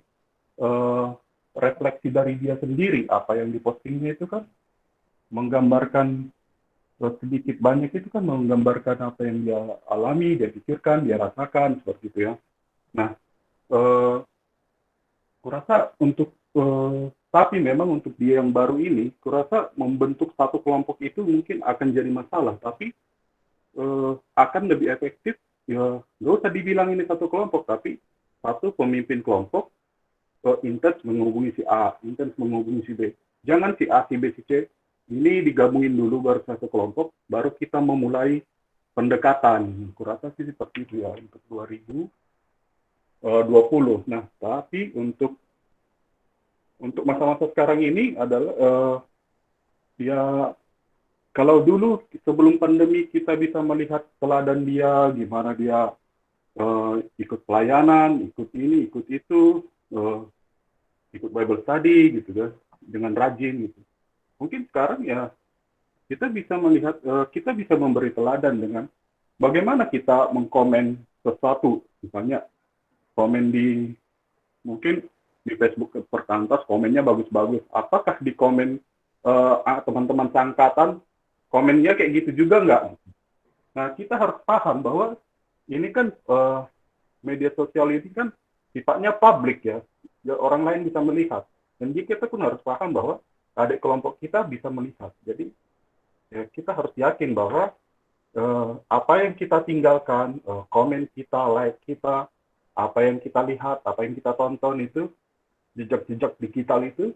refleksi dari dia sendiri. Apa yang dipostingnya itu kan menggambarkan sedikit banyak itu kan menggambarkan apa yang dia alami, dia pikirkan, dia rasakan, seperti itu ya. Nah, kurasa untuk tapi memang untuk dia yang baru ini, kurasa membentuk satu kelompok itu mungkin akan jadi masalah, tapi akan lebih efektif, ya nggak usah dibilang ini satu kelompok, tapi satu pemimpin kelompok intens menghubungi si A, intens menghubungi si B. Jangan si A, si B, si C, ini digabungin dulu baru satu kelompok, baru kita memulai pendekatan. Kurasa sih seperti itu ya untuk 2020. Nah, tapi untuk masa-masa sekarang ini adalah ya kalau dulu sebelum pandemi kita bisa melihat teladan dia, gimana dia ikut pelayanan, ikut ini, ikut itu, ikut Bible study gitu kan, dengan rajin gitu. Mungkin sekarang ya kita bisa melihat, kita bisa memberi teladan dengan bagaimana kita mengkomen sesuatu, misalnya komen mungkin di Facebook Perkantas komennya bagus-bagus. Apakah di komen teman-teman seangkatan komennya kayak gitu juga nggak? Nah, kita harus paham bahwa ini kan media sosial ini kan sifatnya publik ya. Orang lain bisa melihat. Dan kita pun harus paham bahwa adik kelompok kita bisa melihat. Jadi ya, kita harus yakin bahwa apa yang kita tinggalkan, komen kita, like kita, apa yang kita lihat, apa yang kita tonton itu, jejak-jejak digital itu,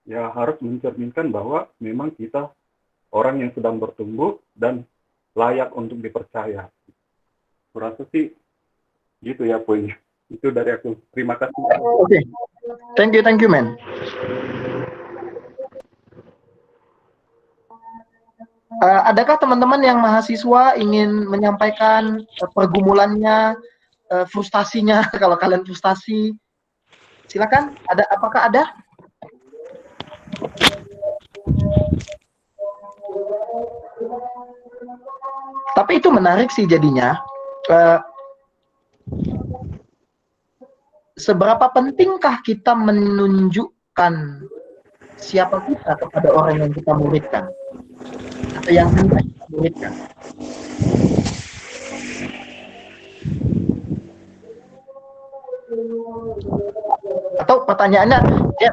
ya harus mencerminkan bahwa memang kita orang yang sedang bertumbuh dan layak untuk dipercaya. Kurasa sih gitu ya poinnya. Itu dari aku. Terima kasih. Oke. Thank you, man. Adakah teman-teman yang mahasiswa ingin menyampaikan pergumulannya, frustasinya? Kalau kalian frustasi, silakan. Apakah ada? Tapi itu menarik sih jadinya. Seberapa pentingkah kita menunjukkan siapa kita kepada orang yang kita muridkan atau yang hendak kita muridkan? Atau pertanyaannya, ya,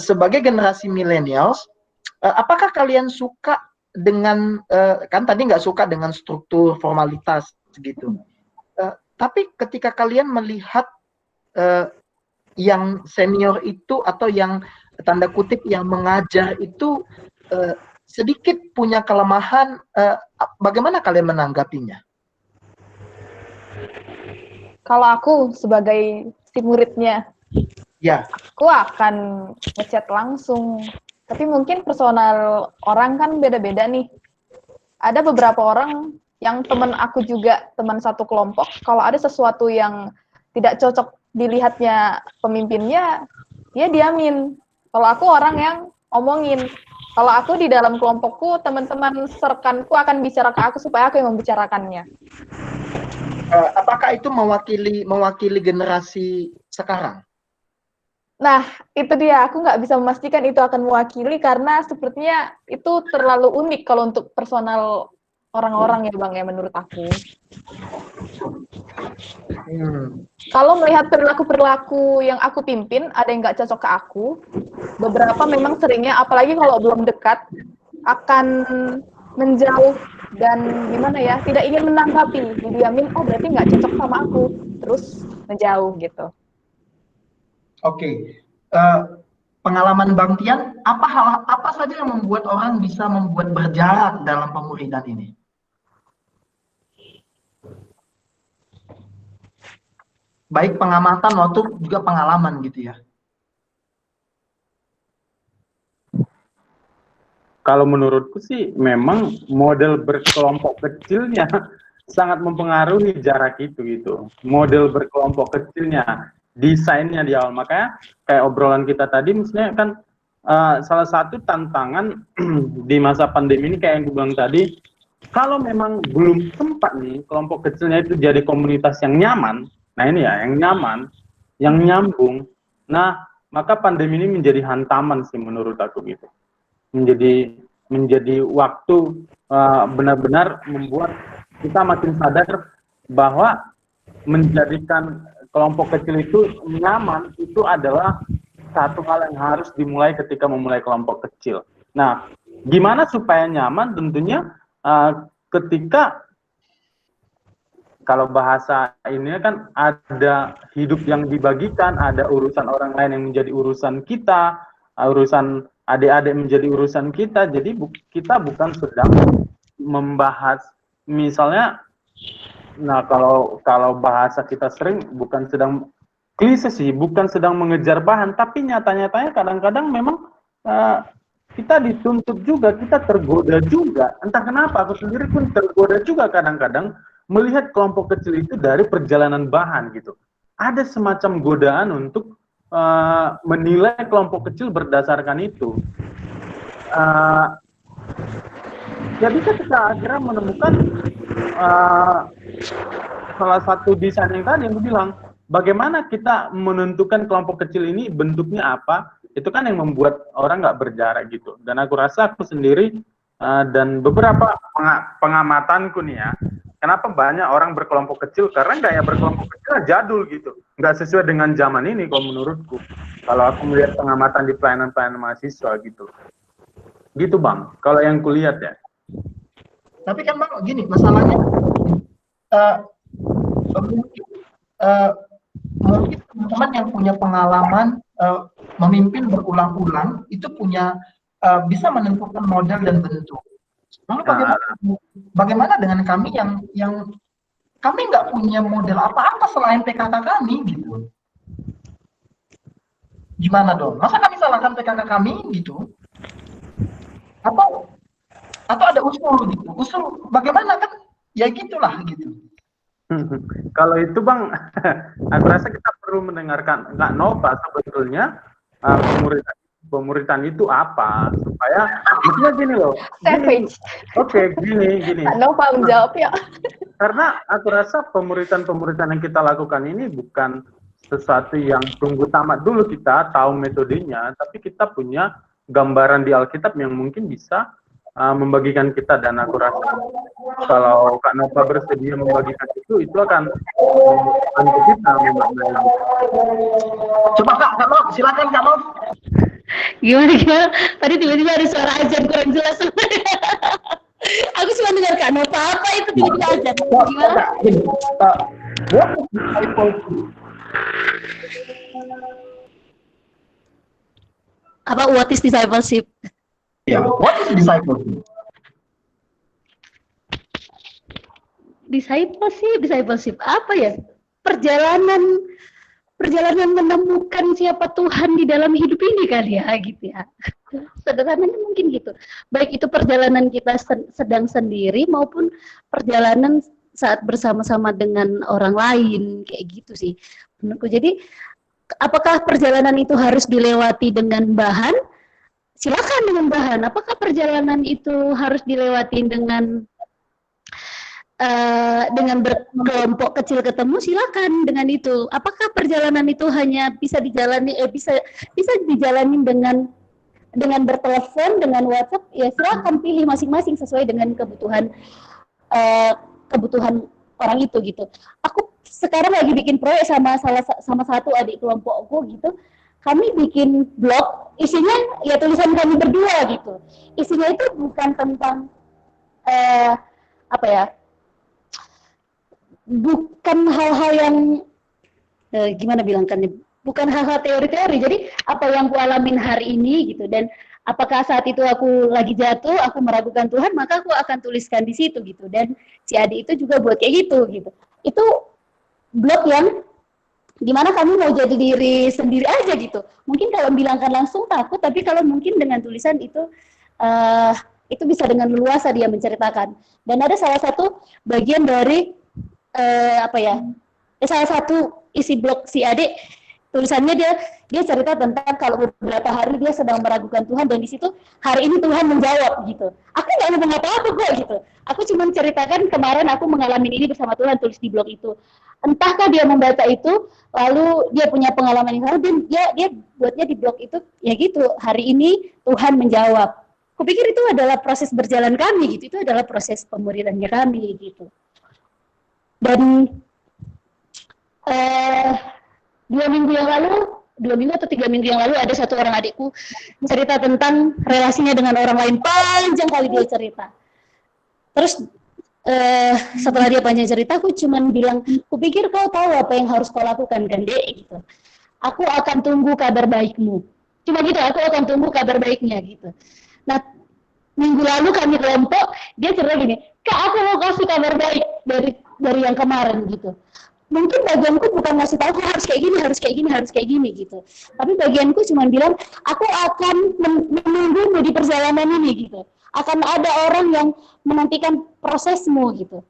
sebagai generasi millennials, apakah kalian suka dengan kan tadi nggak suka dengan struktur formalitas gitu, tapi ketika kalian melihat yang senior itu atau yang tanda kutip yang mengajar itu sedikit punya kelemahan, bagaimana kalian menanggapinya? Kalau aku sebagai si muridnya, ya, aku akan ngechat langsung. Tapi mungkin personal orang kan beda-beda nih. Ada beberapa orang yang teman aku juga, teman satu kelompok, kalau ada sesuatu yang tidak cocok dilihatnya pemimpinnya, dia diamin. Kalau aku orang yang omongin. Kalau aku di dalam kelompokku, teman-teman serkanku akan bicara ke aku supaya aku yang membicarakannya. Apakah itu mewakili generasi sekarang? Nah, itu dia. Aku nggak bisa memastikan itu akan mewakili karena sepertinya itu terlalu unik kalau untuk personal orang-orang ya Bang ya menurut aku. Kalau melihat perilaku-perilaku yang aku pimpin, ada yang nggak cocok ke aku. Beberapa memang seringnya, apalagi kalau belum dekat, akan menjauh dan gimana ya, tidak ingin menanggapi. Didiamin, oh berarti nggak cocok sama aku. Terus menjauh gitu. Oke. Pengalaman Bang Tian, apa saja yang membuat orang bisa membuat berjarak dalam pemuridan ini? Baik pengamatan maupun juga pengalaman gitu ya. kalau menurutku sih memang model berkelompok kecilnya sangat mempengaruhi jarak itu gitu. Model berkelompok kecilnya, desainnya di awal. Makanya kayak obrolan kita tadi misalnya kan salah satu tantangan di masa pandemi ini kayak yang gue bilang tadi, kalau memang belum sempat nih kelompok kecilnya itu jadi komunitas yang nyaman, nah ini ya yang nyaman, yang nyambung, nah maka pandemi ini menjadi hantaman sih menurut aku gitu. Menjadi waktu benar-benar membuat kita makin sadar bahwa menjadikan kelompok kecil itu nyaman itu adalah satu hal yang harus dimulai ketika memulai kelompok kecil. Nah, gimana supaya nyaman? Tentunya ketika kalau bahasa ini kan ada hidup yang dibagikan, ada urusan orang lain yang menjadi urusan kita, urusan adik-adik menjadi urusan kita. Jadi kita bukan sedang membahas misalnya, nah kalau bahasa kita sering bukan sedang klise sih, bukan sedang mengejar bahan, tapi nyata-nyatanya kadang-kadang memang kita dituntut juga, kita tergoda juga. Entah kenapa aku sendiri pun tergoda juga kadang-kadang melihat kelompok kecil itu dari perjalanan bahan gitu. Ada semacam godaan untuk menilai kelompok kecil berdasarkan itu. Ya bisa kita akhirnya menemukan salah satu desain yang tadi yang bilang, bagaimana kita menentukan kelompok kecil ini bentuknya apa, itu kan yang membuat orang nggak berjarak gitu. Dan aku rasa aku sendiri dan beberapa pengamatanku nih ya, kenapa banyak orang berkelompok kecil, karena gaya berkelompok kecil jadul gitu, nggak sesuai dengan zaman ini kalau menurutku. Kalau aku melihat pengamatan di pelayanan-pelayanan mahasiswa gitu Bang, kalau yang kulihat ya. Tapi kan Bang, gini, masalahnya mungkin teman-teman yang punya pengalaman memimpin berulang-ulang itu punya bisa menentukan model dan bentuk. Lalu bagaimana dengan kami yang kami nggak punya model apa-apa selain PKK kami gitu? Gimana dong? Masa kami salahkan PKK kami gitu? Atau ada usul gitu? Usul bagaimana kan? Ya gitulah gitu. Kalau itu Bang, aku rasa kita perlu mendengarkan Kak Nova sebetulnya pemuritan itu apa, supaya maksudnya gini loh. Oke, gini. Kak Nova menjawab ya. Karena aku rasa pemuritan yang kita lakukan ini bukan sesuatu yang tunggu tamat dulu kita tahu metodenya, tapi kita punya gambaran di Alkitab yang mungkin bisa membagikan kita, dan aku rasa kalau Kak Nova bersedia membagikan itu akan membantu kita memaknai. Coba Kak Nova, silakan Kak Nova. Gimana? Tadi tiba-tiba ada suara azan kurang jelas. Aku cuma dengar Kak Nova, apa itu tiba-tiba azan? Gimana? What is discipleship? Ya, what is discipleship? Discipleship apa ya? Perjalanan menemukan siapa Tuhan di dalam hidup ini kali ya, gitu ya. Sederhananya mungkin gitu. Baik itu perjalanan kita sedang sendiri maupun perjalanan saat bersama-sama dengan orang lain, kayak gitu sih menurutku. Jadi apakah perjalanan itu harus dilewati dengan bahan? Silakan dengan bahan. Apakah perjalanan itu harus dilewati dengan berkelompok kecil ketemu? Silakan dengan itu. Apakah perjalanan itu hanya bisa dijalani dijalani dengan bertelepon, dengan WhatsApp? Ya silakan pilih masing-masing sesuai dengan kebutuhan orang itu gitu. Aku sekarang lagi bikin proyek sama satu adik kelompokku gitu. Kami bikin blog, isinya ya tulisan kami berdua gitu. Isinya itu bukan tentang bukan hal-hal yang gimana bilangkannya, bukan hal-hal teori-teori. Jadi apa yang aku alamin hari ini gitu, dan apakah saat itu aku lagi jatuh, aku meragukan Tuhan, maka aku akan tuliskan di situ gitu. Dan si adik itu juga buat kayak gitu. Itu blog yang dimana kami mau jadi diri sendiri aja gitu. Mungkin kalau bilangkan langsung takut, tapi kalau mungkin dengan tulisan itu itu bisa dengan leluasa dia menceritakan. Dan ada salah satu bagian dari salah satu isi blog si adik, tulisannya dia cerita tentang kalau beberapa hari dia sedang meragukan Tuhan, dan di situ hari ini Tuhan menjawab gitu. Aku nggak ngomong apa-apa kok gitu. Aku cuma ceritakan kemarin aku mengalami ini bersama Tuhan, tulis di blog itu. Entahkah dia membaca itu, lalu dia punya pengalaman yang sama, dan dia buatnya di blog itu, ya gitu, hari ini Tuhan menjawab. Kupikir itu adalah proses berjalan kami gitu, itu adalah proses pemuridannya kami gitu. Dan 2 minggu atau 3 minggu yang lalu ada satu orang adikku cerita tentang relasinya dengan orang lain, panjang kali dia cerita. Terus setelah dia panjang cerita, aku cuman bilang, kupikir kau tahu apa yang harus kau lakukan kan dek gitu. Aku akan tunggu kabar baikmu. Cuma gitu, aku akan tunggu kabar baiknya gitu. Nah, minggu lalu kami kelompok, dia cerita gini, Kak, aku mau kasih kabar baik dari yang kemarin gitu. Mungkin bagianku bukan ngasih tahu harus kayak gini gitu. Tapi bagianku cuma bilang, aku akan menunggumu di perjalanan ini gitu. Akan ada orang yang menantikan prosesmu gitu.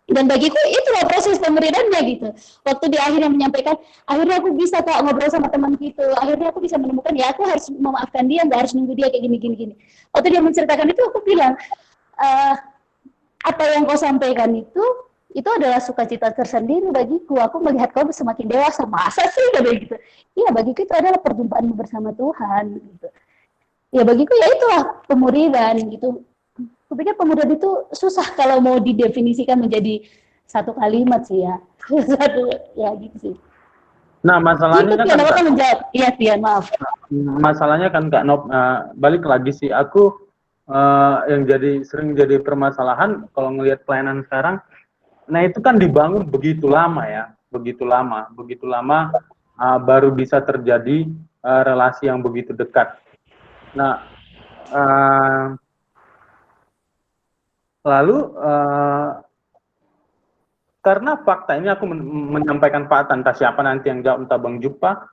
Dan bagiku itulah proses pemuridannya gitu. Waktu di akhirnya menyampaikan, akhirnya aku bisa Kak ngobrol sama teman gitu. Akhirnya aku bisa menemukan, ya aku harus memaafkan dia, nggak harus nunggu dia kayak gini. Waktu dia menceritakan itu, aku bilang, apa yang kau sampaikan itu adalah sukacita tersendiri bagiku. Aku melihat kau semakin dewasa. Masa sih kayak gitu? Iya, bagiku itu adalah perjumpaanmu bersama Tuhan gitu. Ya bagiku ya itulah pemuridan gitu. Kupikir pemuridan itu susah kalau mau didefinisikan menjadi satu kalimat sih ya. Ya gitu sih. Nah, masalahnya Itu kan Kak, menjawab. Iya, Tian, maaf. masalahnya kan Kak Nop, balik lagi sih aku yang sering jadi permasalahan kalau ngelihat pelayanan sekarang. Nah, itu kan dibangun begitu lama ya, begitu lama baru bisa terjadi relasi yang begitu dekat. Nah, lalu karena fakta ini aku menyampaikan fakta, entah siapa nanti yang jawab, entah Bang Jupa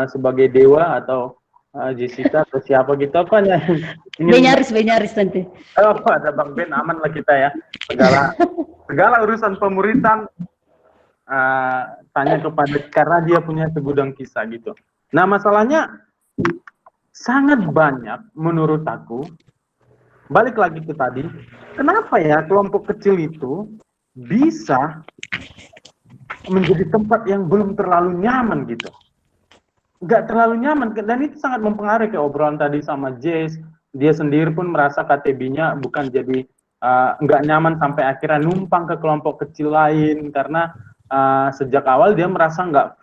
sebagai dewa atau Jessica atau siapa gitu, apa hanya Benyaris nanti. Ada Bang Ben, aman lah kita ya. Segala urusan pemuritan tanya kepada, karena dia punya segudang kisah gitu. Nah, masalahnya sangat banyak menurut aku. Balik lagi ke tadi, kenapa ya kelompok kecil itu bisa menjadi tempat yang belum terlalu nyaman gitu? Nggak terlalu nyaman, dan itu sangat mempengaruhi ke obrolan tadi sama Jess. Dia sendiri pun merasa KTB-nya bukan jadi nggak nyaman sampai akhirnya numpang ke kelompok kecil lain, karena sejak awal dia merasa nggak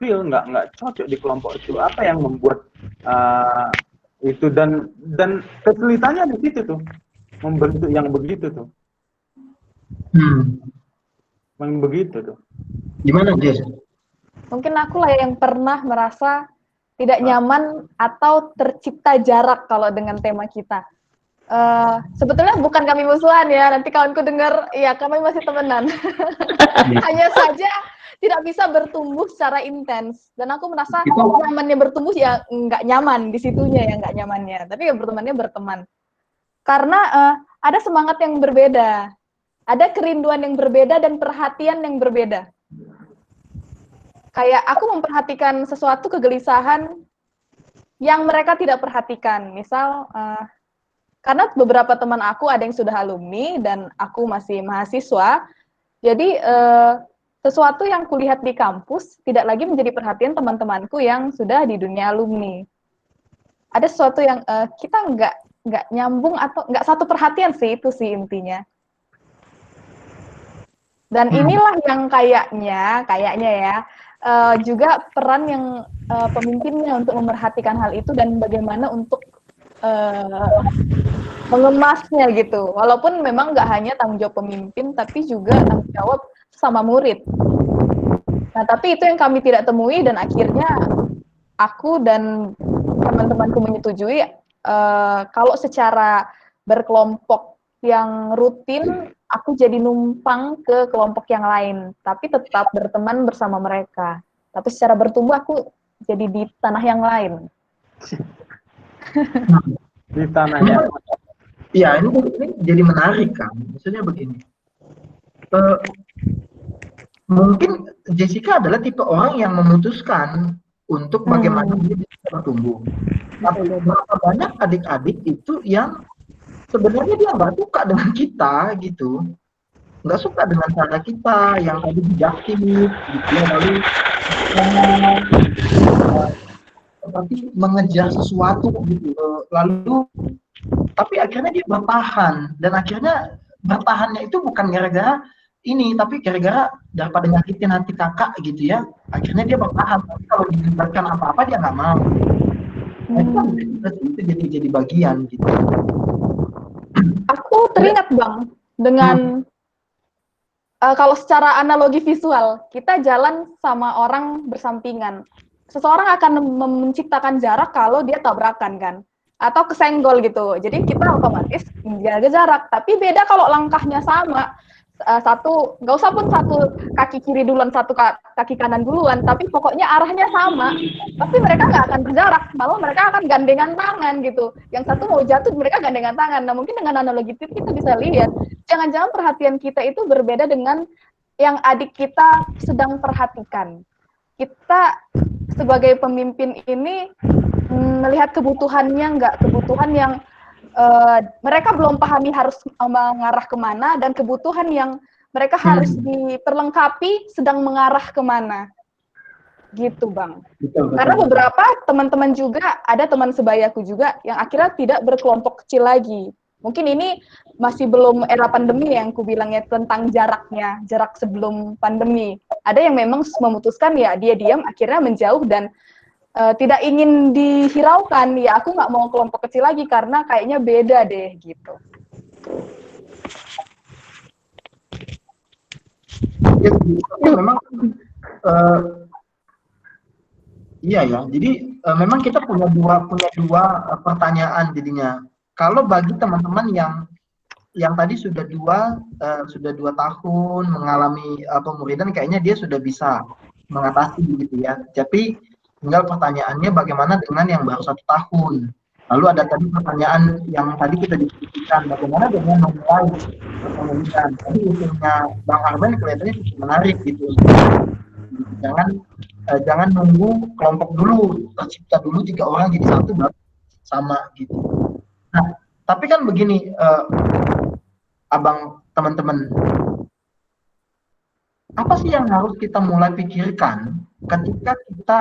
cocok di kelompok itu. Apa yang membuat itu, dan kesulitannya di situ tuh, membentuk yang begitu tuh. Yang begitu tuh. Gimana, Jess? Mungkin aku lah yang pernah merasa tidak nyaman atau tercipta jarak kalau dengan tema kita. Sebetulnya bukan kami musuhan ya, nanti kawanku dengar, ya kami masih temenan. Hanya saja tidak bisa bertumbuh secara intens. Dan aku merasa nyamannya bertumbuh ya nggak nyaman, di situnya ya nggak nyamannya. Tapi ya bertemannya berteman. Karena ada semangat yang berbeda, ada kerinduan yang berbeda dan perhatian yang berbeda. Kayak aku memperhatikan sesuatu kegelisahan yang mereka tidak perhatikan. Misal, karena beberapa teman aku ada yang sudah alumni dan aku masih mahasiswa, jadi sesuatu yang kulihat di kampus tidak lagi menjadi perhatian teman-temanku yang sudah di dunia alumni. Ada sesuatu yang kita nggak nyambung atau nggak satu perhatian sih, itu sih intinya. Dan inilah yang kayaknya ya, juga peran yang pemimpinnya untuk memerhatikan hal itu dan bagaimana untuk mengemasnya gitu. Walaupun memang nggak hanya tanggung jawab pemimpin, tapi juga tanggung jawab sama murid. Nah, tapi itu yang kami tidak temui, dan akhirnya aku dan teman-temanku menyetujui kalau secara berkelompok yang rutin, aku jadi numpang ke kelompok yang lain, tapi tetap berteman bersama mereka. Tapi secara bertumbuh aku jadi di tanah yang lain. Di tanah yang Ya, ini jadi menarik kan. Maksudnya begini. Eh, Mungkin Jessica adalah tipe orang yang memutuskan untuk bagaimana dia bisa bertumbuh. Tapi berapa banyak adik-adik itu yang sebenarnya dia nggak suka dengan kita gitu, nggak suka dengan cara kita yang tadi didaktif gitu ya, lalu seperti mengejar sesuatu gitu, lalu tapi akhirnya dia bertahan dan akhirnya bertahannya itu bukan gara-gara ini tapi gara-gara daripada nyakitin hati kakak gitu ya, akhirnya dia bertahan tapi kalau dilibatkan apa-apa dia nggak mau. Nah, itu kan itu jadi bagian gitu. Aku teringat Bang dengan kalau secara analogi visual, kita jalan sama orang bersampingan. Seseorang akan menciptakan jarak kalau dia tabrakan kan, atau kesenggol gitu. Jadi kita otomatis menjaga jarak. Tapi beda kalau langkahnya sama. Satu, nggak usah pun satu kaki kiri duluan, satu kaki kanan duluan, tapi pokoknya arahnya sama. Pasti mereka nggak akan berjarak, malah mereka akan gandengan tangan gitu. Yang satu mau jatuh, mereka gandengan tangan. Nah mungkin dengan analogi itu kita bisa lihat, jangan-jangan perhatian kita itu berbeda dengan yang adik kita sedang perhatikan. Kita sebagai pemimpin ini melihat kebutuhannya, nggak kebutuhan yang mereka belum pahami harus mengarah kemana, dan kebutuhan yang mereka harus diperlengkapi sedang mengarah kemana. Gitu Bang. Betul. Karena beberapa teman-teman juga, ada teman sebayaku juga yang akhirnya tidak berkelompok kecil lagi. Mungkin ini masih belum era pandemi yang ku bilangnya tentang jaraknya, jarak sebelum pandemi. Ada yang memang memutuskan ya dia diam, akhirnya menjauh dan tidak ingin dihiraukan, ya aku nggak mau kelompok kecil lagi karena kayaknya beda deh gitu. Ya, memang iya ya. Jadi memang kita punya dua pertanyaan jadinya. Kalau bagi teman-teman yang tadi sudah dua tahun mengalami pemuridan, kayaknya dia sudah bisa mengatasi gitu ya. Tapi tinggal pertanyaannya bagaimana dengan yang baru 1 tahun. Lalu ada tadi pertanyaan yang tadi kita diskusikan, bagaimana dengan memulai pemuridan. Tadi usulnya Bang Arben kelihatannya cukup menarik gitu. Jangan nunggu kelompok dulu, tercipta dulu 3 orang jadi satu baru sama gitu. Nah, tapi kan begini, abang teman-teman, apa sih yang harus kita mulai pikirkan ketika kita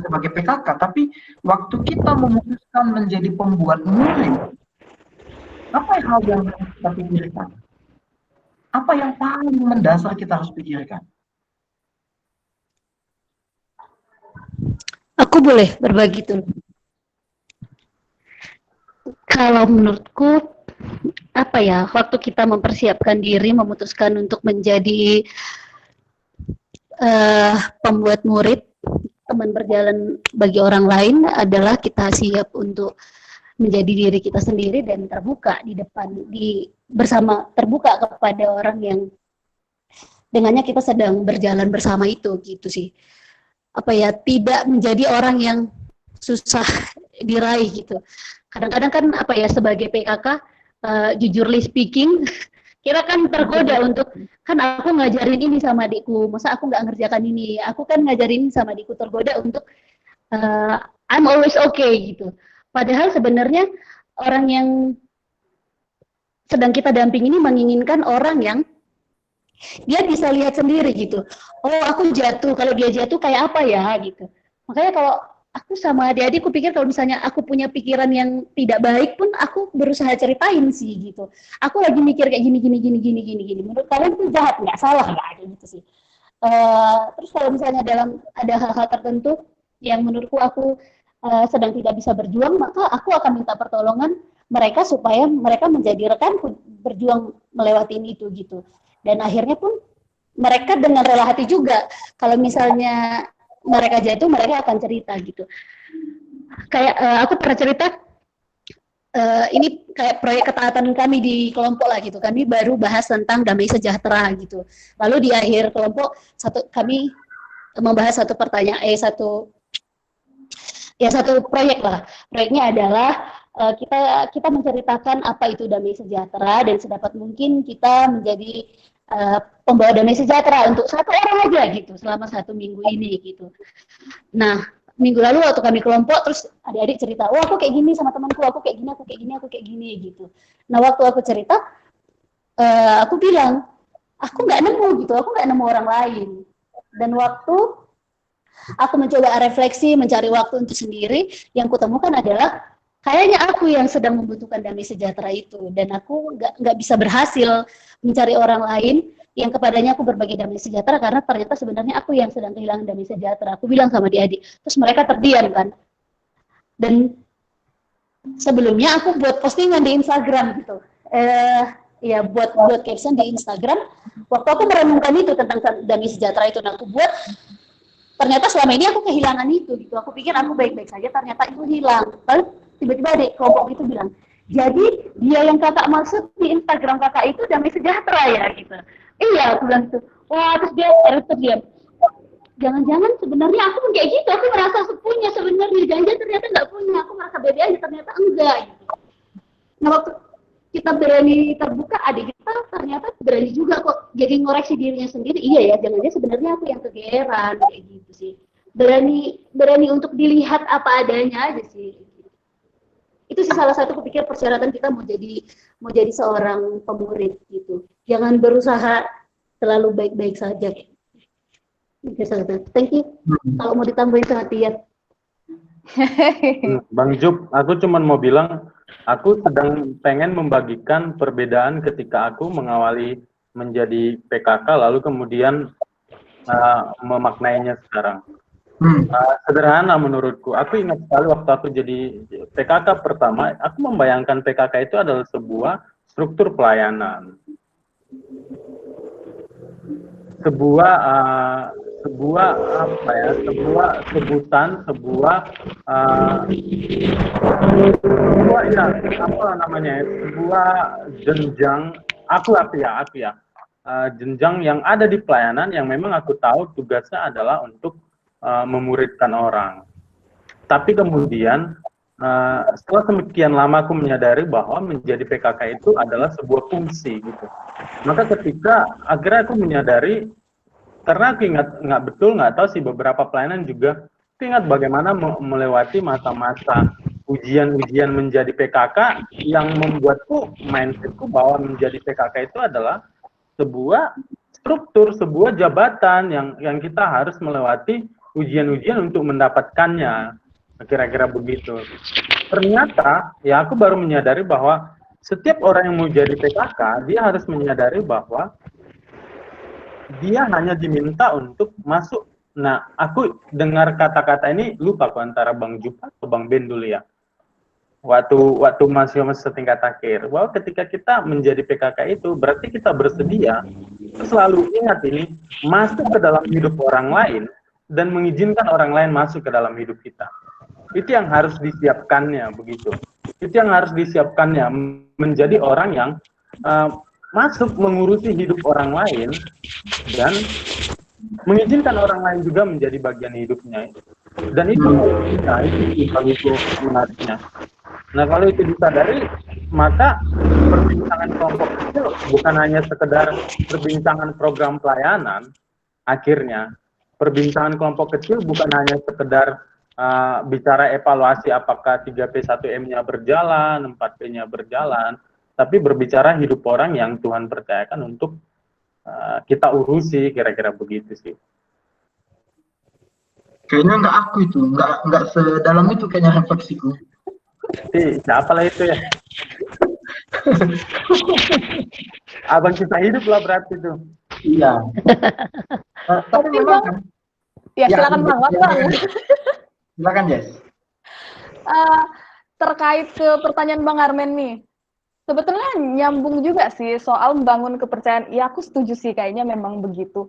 sebagai PKK, tapi waktu kita memutuskan menjadi pembuat murid, apa hal yang harus kita pikirkan? Apa yang paling mendasar kita harus pikirkan? Aku boleh berbagi tuh. Kalau menurutku, apa ya, waktu kita mempersiapkan diri, memutuskan untuk menjadi pembuat murid, teman berjalan bagi orang lain, adalah kita siap untuk menjadi diri kita sendiri dan terbuka di depan, terbuka kepada orang yang dengannya kita sedang berjalan bersama itu, gitu sih. Apa ya, tidak menjadi orang yang susah diraih gitu. Kadang-kadang kan apa ya, sebagai PKK, jujurly speaking, kita kan tergoda untuk, kan aku ngajarin ini sama adikku, masa aku nggak ngerjakan ini, aku kan ngajarin ini sama adikku, tergoda untuk I'm always okay gitu. Padahal sebenarnya orang yang sedang kita dampingi ini menginginkan orang yang dia bisa lihat sendiri gitu. Oh, aku jatuh, kalau dia jatuh kayak apa ya gitu. Makanya kalau aku sama adik-adikku pikir, kalau misalnya aku punya pikiran yang tidak baik pun aku berusaha ceritain sih gitu. Aku lagi mikir kayak gini. Menurut kalian itu jahat nggak? Salah nggak? Kayak gitu sih. Terus kalau misalnya ada hal-hal tertentu yang menurutku aku sedang tidak bisa berjuang, maka aku akan minta pertolongan mereka supaya mereka menjadi rekanku berjuang melewati itu gitu. Dan akhirnya pun mereka dengan rela hati juga. Kalau misalnya mereka jatuh, mereka akan cerita gitu. Kayak aku pernah cerita, ini kayak proyek ketaatan kami di kelompok lah gitu. Kami baru bahas tentang damai sejahtera gitu. Lalu di akhir kelompok kami membahas satu proyek lah. Proyeknya adalah kita menceritakan apa itu damai sejahtera, dan sedapat mungkin kita menjadi pembawa damai sejahtera untuk satu orang aja gitu selama 1 minggu ini gitu. Nah, minggu lalu waktu kami kelompok, terus adik-adik cerita, wah aku kayak gini sama temanku, aku kayak gini, aku kayak gini, aku kayak gini gitu. Nah, waktu aku cerita, aku bilang, aku nggak nemu gitu, aku nggak nemu orang lain. Dan waktu aku mencoba refleksi, mencari waktu untuk sendiri, yang kutemukan adalah kayaknya aku yang sedang membutuhkan damai sejahtera itu, dan aku nggak bisa berhasil mencari orang lain yang kepadanya aku berbagi damai sejahtera, karena ternyata sebenarnya aku yang sedang kehilangan damai sejahtera. Aku bilang sama adik-adik, terus mereka terdiam kan. Dan sebelumnya aku buat postingan di Instagram gitu, ya buat caption di Instagram. Waktu aku merenungkan itu tentang damai sejahtera itu, nah aku buat. Ternyata selama ini aku kehilangan itu gitu. Aku pikir aku baik-baik saja, ternyata itu hilang. Lalu tiba-tiba adik kelompok itu bilang, jadi dia yang kakak maksud di Instagram kakak itu damai sejahtera ya gitu. Iya, aku bilang gitu. Wah, terus dia terdiam. Jangan-jangan sebenarnya aku pun kayak gitu. Aku merasa punya sebenarnya, jangan-jangan ternyata nggak punya. Aku merasa beda aja, ternyata enggak gitu. Nah, waktu kita berani terbuka, adik kita ternyata berani juga kok jadi ngoreksi dirinya sendiri. Iya ya, jangan-jangan sebenarnya aku yang kegeeran kayak gitu sih. Berani untuk dilihat apa adanya aja sih. Itu sih salah satu kupikir persyaratan kita mau jadi seorang pemurid gitu. Jangan berusaha selalu baik-baik saja. Thank you. Kalau mau ditambahin sangat lihat. Bang Jup, aku cuma mau bilang, aku sedang pengen membagikan perbedaan ketika aku mengawali menjadi PKK, lalu kemudian memaknainya sekarang. Sederhana menurutku. Aku ingat sekali waktu aku jadi PKK pertama, aku membayangkan PKK itu adalah sebuah struktur pelayanan, sebuah sebutan, sebuah jenjang, jenjang yang ada di pelayanan yang memang aku tahu tugasnya adalah untuk memuridkan orang. Tapi kemudian setelah sekian lama aku menyadari bahwa menjadi PKK itu adalah sebuah fungsi gitu. Maka ketika akhirnya aku menyadari, karena aku nggak tahu sih, beberapa pelayanan juga ingat bagaimana melewati masa-masa ujian-ujian menjadi PKK yang membuatku mindsetku bahwa menjadi PKK itu adalah sebuah struktur, sebuah jabatan yang kita harus melewati ujian-ujian untuk mendapatkannya, kira-kira begitu. Ternyata ya aku baru menyadari bahwa setiap orang yang mau jadi PKK, dia harus menyadari bahwa dia hanya diminta untuk masuk. Nah, aku dengar kata-kata ini, lupa aku antara Bang Jupa atau Bang Ben dulu ya. Waktu masih setingkat akhir, bahwa ketika kita menjadi PKK itu, berarti kita bersedia, selalu ingat ini, masuk ke dalam hidup orang lain, dan mengizinkan orang lain masuk ke dalam hidup kita. Itu yang harus disiapkannya, begitu. Itu yang harus disiapkannya, menjadi orang yang masuk mengurusi hidup orang lain dan mengizinkan orang lain juga menjadi bagian hidupnya. Dan itu bagiku menariknya. Nah, kalau itu disadari, maka perbincangan kelompok kecil bukan hanya sekedar perbincangan program pelayanan. Akhirnya perbincangan kelompok kecil bukan hanya sekedar bicara evaluasi apakah 3P1M-nya berjalan, 4P-nya berjalan, tapi berbicara hidup orang yang Tuhan percayakan untuk kita urusi, kira-kira begitu sih. Kayaknya nggak aku itu, nggak sedalam itu kayaknya refleksiku. Siapa lah itu ya? Abang kita hidup lah berarti itu. Iya. Tapi memang kan. Ya, silakan Bang. Silakan Jess. Terkait ke pertanyaan Bang Armen nih, sebetulnya nyambung juga sih soal membangun kepercayaan. Ya, aku setuju sih, kayaknya memang begitu.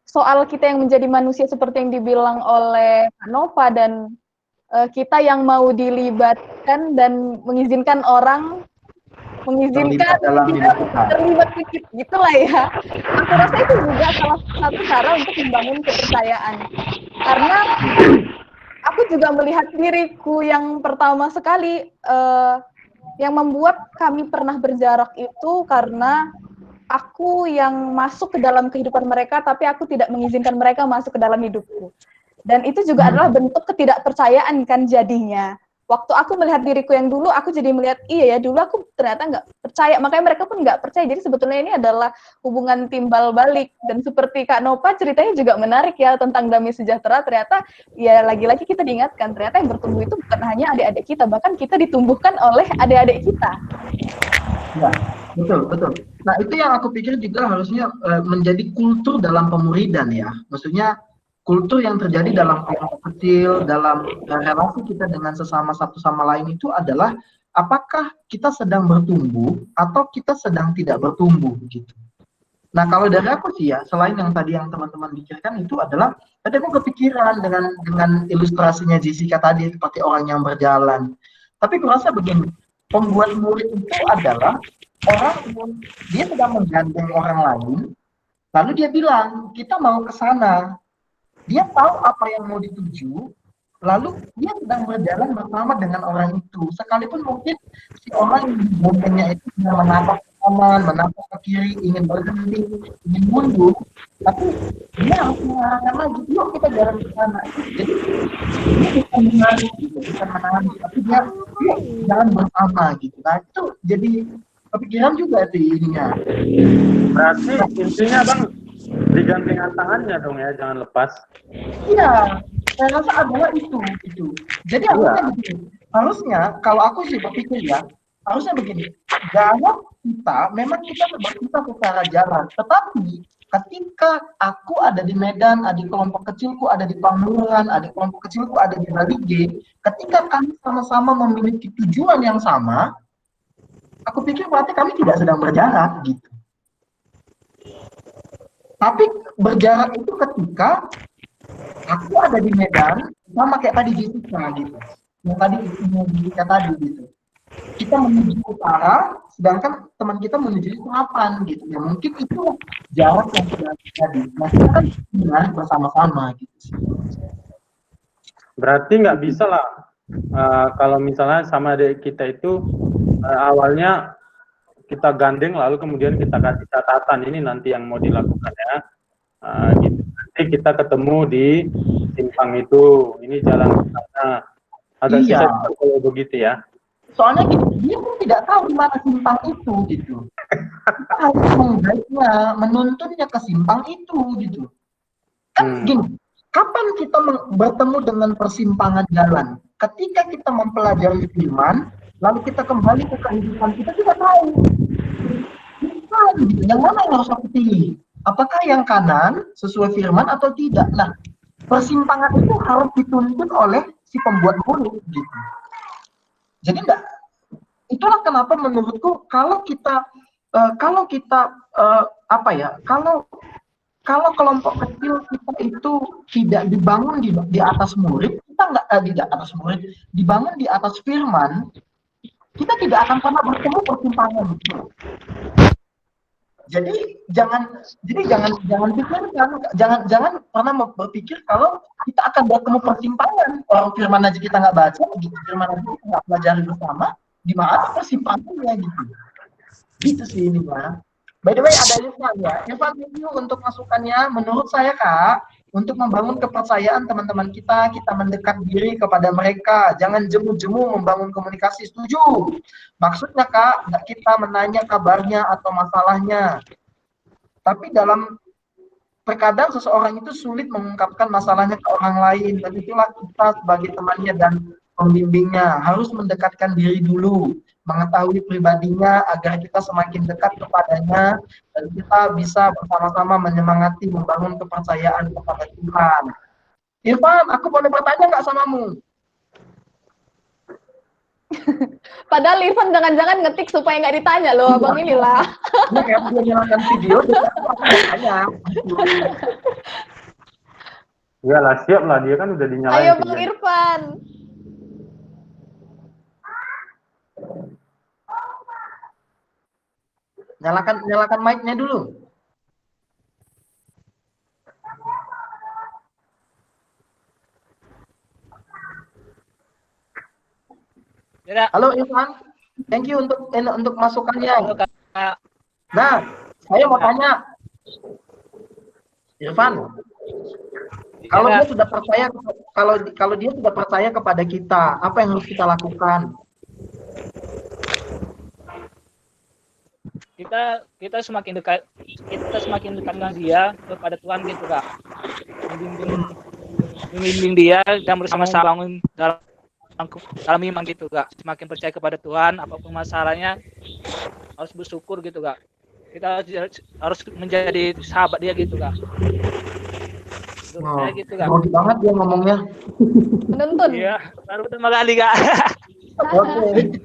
Soal kita yang menjadi manusia seperti yang dibilang oleh Nova, dan kita yang mau dilibatkan dan mengizinkan orang, terlibat sedikit gitulah ya. Aku rasa itu juga salah satu cara untuk membangun kepercayaan. Karena aku aku juga melihat diriku yang pertama sekali, yang membuat kami pernah berjarak itu karena aku yang masuk ke dalam kehidupan mereka, tapi aku tidak mengizinkan mereka masuk ke dalam hidupku. Dan itu juga adalah bentuk ketidakpercayaan kan jadinya. Waktu aku melihat diriku yang dulu, aku jadi melihat, iya ya, dulu aku ternyata nggak percaya. Makanya mereka pun nggak percaya. Jadi sebetulnya ini adalah hubungan timbal balik. Dan seperti Kak Nova, ceritanya juga menarik ya tentang damai sejahtera. Ternyata, ya lagi-lagi kita diingatkan, ternyata yang bertumbuh itu bukan hanya adik-adik kita, bahkan kita ditumbuhkan oleh adik-adik kita. Ya, betul, betul. Nah, itu yang aku pikir juga harusnya menjadi kultur dalam pemuridan ya. Maksudnya kultur yang terjadi dalam kelompok kecil, dalam relasi kita dengan sesama satu sama lain itu adalah apakah kita sedang bertumbuh atau kita sedang tidak bertumbuh gitu. Nah, kalau dari aku sih ya, selain yang tadi yang teman-teman pikirkan itu adalah tadi aku kepikiran dengan ilustrasinya Jessica tadi seperti orang yang berjalan. Tapi kurasa begini, pembuat murid itu adalah orang yang dia sedang menggandeng orang lain, lalu dia bilang, kita mau ke sana. Dia tahu apa yang mau dituju, lalu dia sedang berjalan bersama dengan orang itu. Sekalipun mungkin si orang yang digandengnya itu menapak ke kanan, menapak ke kiri, ingin berhenti, ingin mundur, tapi dia harus mengarahkan lagi, yuk kita jalan ke sana. Jadi dia bukan menarik gitu, bukan menahan, tapi dia yuk jalan bersama gitu. Nah itu jadi kepikiran juga sih ininya. Berarti intinya Bang, digandengan tangannya dong ya, jangan lepas. Iya, saya rasa adalah itu. Jadi harusnya begini, harusnya kalau aku sih berpikir ya, harusnya begini. Jangan memang kita secara jalan, tetapi ketika aku ada di Medan, ada di kelompok kecilku, ada di Pamulan, ada kelompok kecilku, ada di Bali G, ketika kami sama-sama memiliki tujuan yang sama, aku pikir berarti kami tidak sedang berjarak gitu. Tapi berjarak itu ketika aku ada di Medan, sama kayak tadi Jessica gitu. Yang tadi Jessica tadi gitu. Kita menuju utara, sedangkan teman kita menuju selatan gitu. Ya mungkin itu jarak yang sudah terjadi. Nah kita kan menarik bersama-sama gitu. Berarti nggak bisa lah kalau misalnya sama adik kita itu awalnya kita gandeng lalu kemudian kita kasih catatan ini nanti yang mau dilakukan ya. Gitu. Nanti kita ketemu di simpang itu, ini jalan ke sana. Agak Iya. susah kalau begitu ya. Soalnya gitu, dia pun tidak tahu di mana simpang itu gitu. Kita harus mengguide-nya, menuntunnya ke simpang itu gitu. Kan gini, kapan kita bertemu dengan persimpangan jalan? Ketika kita mempelajari firman, lalu kita kembali ke kehidupan kita juga tahu. Gitu. Yang mana yang harus aku pilih? Apakah yang kanan sesuai firman atau tidak? Nah, persimpangan itu harus dituntun oleh si pembuat murid gitu. Jadi enggak, itulah kenapa menurutku kalau kita kalau kelompok kecil kita itu tidak dibangun di atas murid, kita nggak di atas murid, dibangun di atas firman, kita tidak akan pernah bertemu persimpangan. Jadi jangan pikirkan, jangan pernah berpikir kalau kita akan bertemu persimpangan. Orang firman aja kita nggak baca, gitu. Firman aja kita nggak pelajari bersama, di mana persimpangannya gitu. Gitu sih ini Pak. By the way ada Irfan ya. Irfan, thank you untuk masukannya. Menurut saya Kak, untuk membangun kepercayaan teman-teman kita mendekat diri kepada mereka. Jangan jemu-jemu membangun komunikasi. Setuju? Maksudnya Kak, nggak kita menanya kabarnya atau masalahnya. Tapi terkadang seseorang itu sulit mengungkapkan masalahnya ke orang lain. Dan itulah kita sebagai temannya dan pembimbingnya harus mendekatkan diri dulu, mengetahui pribadinya agar kita semakin dekat kepadanya dan kita bisa bersama-sama menyemangati membangun kepercayaan kepada Tuhan. Irfan, aku boleh bertanya nggak samamu? Padahal Irfan jangan-jangan ngetik supaya nggak ditanya loh, abang ini lah. Ini kayak dia nyalakan video, aku bertanya. Iyalah, siap lah, dia kan udah dinyalain. Ayo Bang Irfan. Nyalakan mic-nya dulu. Ya, Halo Irfan, thank you untuk masukannya. halo Kak. Nah, saya mau tanya, Irfan, kalau Ya, dia sudah percaya, kalau dia sudah percaya kepada kita, apa yang harus kita lakukan? kita semakin dekat dengan dia kepada Tuhan gitu Kak. Membimbing dia dan bersama-sama bangun dalam iman gitu Kak. Semakin percaya kepada Tuhan, apapun masalahnya harus bersyukur gitu Kak. Kita harus menjadi sahabat dia gitu Kak. Kayak gitu Kak. Grogi banget dia ngomongnya. Menuntun. Iya, baru pertama kali Kak. Oke.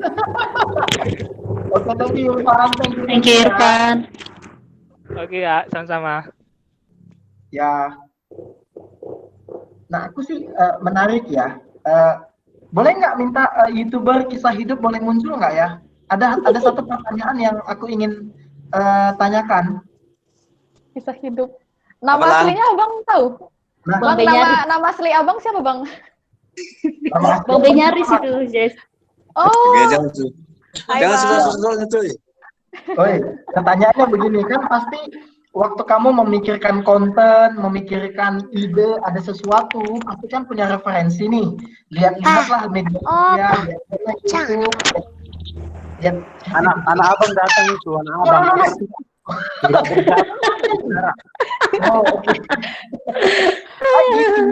Oke, thank you Irfan. Thank you Irfan. Oke ya, sama-sama. Ya. Nah, aku sih menarik ya. Boleh nggak minta YouTuber kisah hidup boleh muncul nggak ya? Ada satu pertanyaan yang aku ingin tanyakan. Kisah hidup. Nama Apalan? aslinya Abang tahu? Nah, Bang, Bang Benyaris. nama asli Abang siapa, Bang? Bang Benyaris itu, Jess. Oh, Oke, jangan tuh. hai, Jangan Bang. sudah cuy. oi, pertanyaannya begini kan pasti waktu kamu memikirkan konten, memikirkan ide, ada sesuatu, pasti kan punya referensi nih. Lihat-lihatlah media sosial, lihat YouTube, lihat Anak abang datang itu, anak abang. Oh, oke.